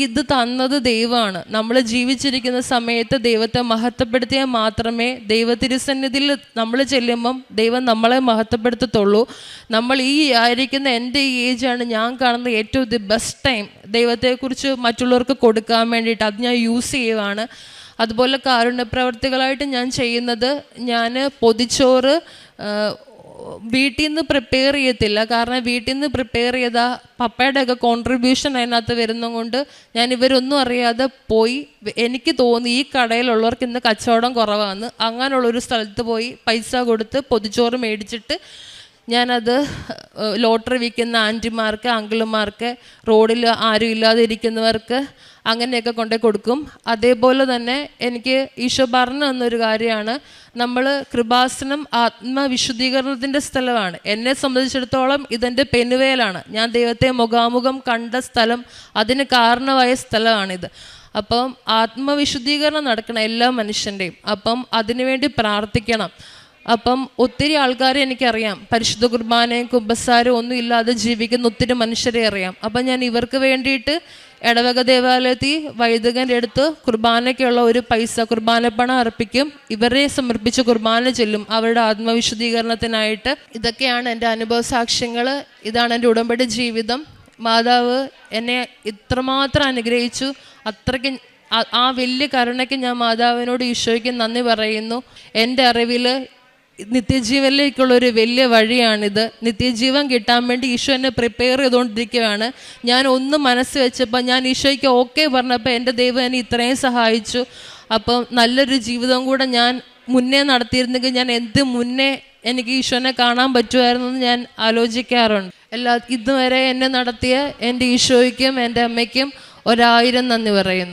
ഇത് തന്നത് ദൈവമാണ്. നമ്മൾ ജീവിച്ചിരിക്കുന്ന സമയത്ത് ദൈവത്തെ മഹത്വപ്പെടുത്തിയാൽ മാത്രമേ ദൈവതിരുസന്നിധിയിൽ നമ്മൾ ചെല്ലുമ്പം ദൈവം നമ്മളെ മഹത്വപ്പെടുത്തത്തുള്ളൂ. നമ്മൾ ഈ ആയിരിക്കുന്ന എൻ്റെ ഈ ഏജാണ് ഞാൻ കാണുന്ന ഏറ്റവും ബെസ്റ്റ് ടൈം ദൈവത്തെക്കുറിച്ച് മറ്റുള്ളവർക്ക് കൊടുക്കാൻ വേണ്ടിയിട്ട്. അത് ഞാൻ യൂസ് ചെയ്യുവാണ്. അതുപോലെ കാരുണ്യപ്രവർത്തികളായിട്ട് ഞാൻ ചെയ്യുന്നത്, ഞാൻ പൊതിച്ചോറ് വീട്ടിൽ നിന്ന് പ്രിപ്പയർ ചെയ്യത്തില്ല. കാരണം വീട്ടിൽ നിന്ന് പ്രിപ്പയർ ചെയ്ത പപ്പയുടെയൊക്കെ കോൺട്രിബ്യൂഷൻ അതിനകത്ത് വരുന്നതുകൊണ്ട് ഞാൻ ഇവരൊന്നും അറിയാതെ പോയി, എനിക്ക് തോന്നി ഈ കടയിലുള്ളവർക്ക് ഇന്ന് കച്ചവടം കുറവാണ്, അങ്ങനെയുള്ളൊരു സ്ഥലത്ത് പോയി പൈസ കൊടുത്ത് പൊതിച്ചോറ് മേടിച്ചിട്ട് ഞാനത് ലോട്ടറി വിൽക്കുന്ന ആൻറ്റിമാർക്ക്, അങ്കിളുമാർക്ക്, റോഡിൽ ആരും ഇല്ലാതെ ഇരിക്കുന്നവർക്ക് അങ്ങനെയൊക്കെ കൊണ്ടു കൊടുക്കും. അതേപോലെ തന്നെ എനിക്ക് ഈശോ പറഞ്ഞു തന്നൊരു കാര്യമാണ്, നമ്മൾ കൃപാസനം ആത്മവിശുദ്ധീകരണത്തിൻ്റെ സ്ഥലമാണ്. എന്നെ സംബന്ധിച്ചിടത്തോളം ഇതെൻ്റെ പെനുവേലാണ്. ഞാൻ ദൈവത്തെ മുഖാമുഖം കണ്ട സ്ഥലം, അതിന് കാരണമായ സ്ഥലമാണിത്. അപ്പം ആത്മവിശുദ്ധീകരണം നടക്കണം എല്ലാ മനുഷ്യൻ്റെയും. അപ്പം അതിനുവേണ്ടി പ്രാർത്ഥിക്കണം. അപ്പം ഒത്തിരി ആൾക്കാരെ എനിക്കറിയാം, പരിശുദ്ധ കുർബാനയും കുമ്പസാരവും ഒന്നും ഇല്ലാതെ ജീവിക്കുന്ന ഒത്തിരി മനുഷ്യരെ അറിയാം. അപ്പം ഞാൻ ഇവർക്ക് വേണ്ടിയിട്ട് ഇടവക ദേവാലയത്തിൽ വൈദികൻ്റെ അടുത്ത് കുർബാനയ്ക്കുള്ള ഒരു പൈസ കുർബാനപ്പണം അർപ്പിക്കും. ഇവരെ സമർപ്പിച്ച് കുർബാന ചെല്ലും അവരുടെ ആത്മവിശുദ്ധീകരണത്തിനായിട്ട്. ഇതൊക്കെയാണ് എൻ്റെ അനുഭവ സാക്ഷ്യങ്ങൾ. ഇതാണ് എൻ്റെ ഉടമ്പടി ജീവിതം. മാതാവ് എന്നെ ഇത്രമാത്രം അനുഗ്രഹിച്ചു. അത്രയ്ക്ക് ആ വലിയ കരുണയ്ക്ക് ഞാൻ മാതാവിനോട് ഈശോയ്ക്ക് നന്ദി പറയുന്നു. എൻ്റെ അറിവിൽ നിത്യജീവനിലേക്കുള്ളൊരു വലിയ വഴിയാണിത്. നിത്യജീവൻ കിട്ടാൻ വേണ്ടി ഈശോ എന്നെ പ്രിപ്പയർ ചെയ്തുകൊണ്ടിരിക്കുകയാണ്. ഞാൻ ഒന്ന് മനസ്സ് വെച്ചപ്പോൾ, ഞാൻ ഈശോയ്ക്ക് ഓക്കെ പറഞ്ഞപ്പോൾ എൻ്റെ ദൈവം എന്നെ ഇത്രയും സഹായിച്ചു. അപ്പം നല്ലൊരു ജീവിതം കൂടെ ഞാൻ മുന്നേ നടത്തിയിരുന്നെങ്കിൽ ഞാൻ മുന്നേ എനിക്ക് ഈശോനെ കാണാൻ പറ്റുമായിരുന്നു എന്ന് ഞാൻ ആലോചിക്കാറുണ്ട്. ഇതുവരെ എന്നെ നടത്തിയ എൻ്റെ ഈശോയ്ക്കും എൻ്റെ അമ്മയ്ക്കും 1000 നന്ദി പറയുന്നു.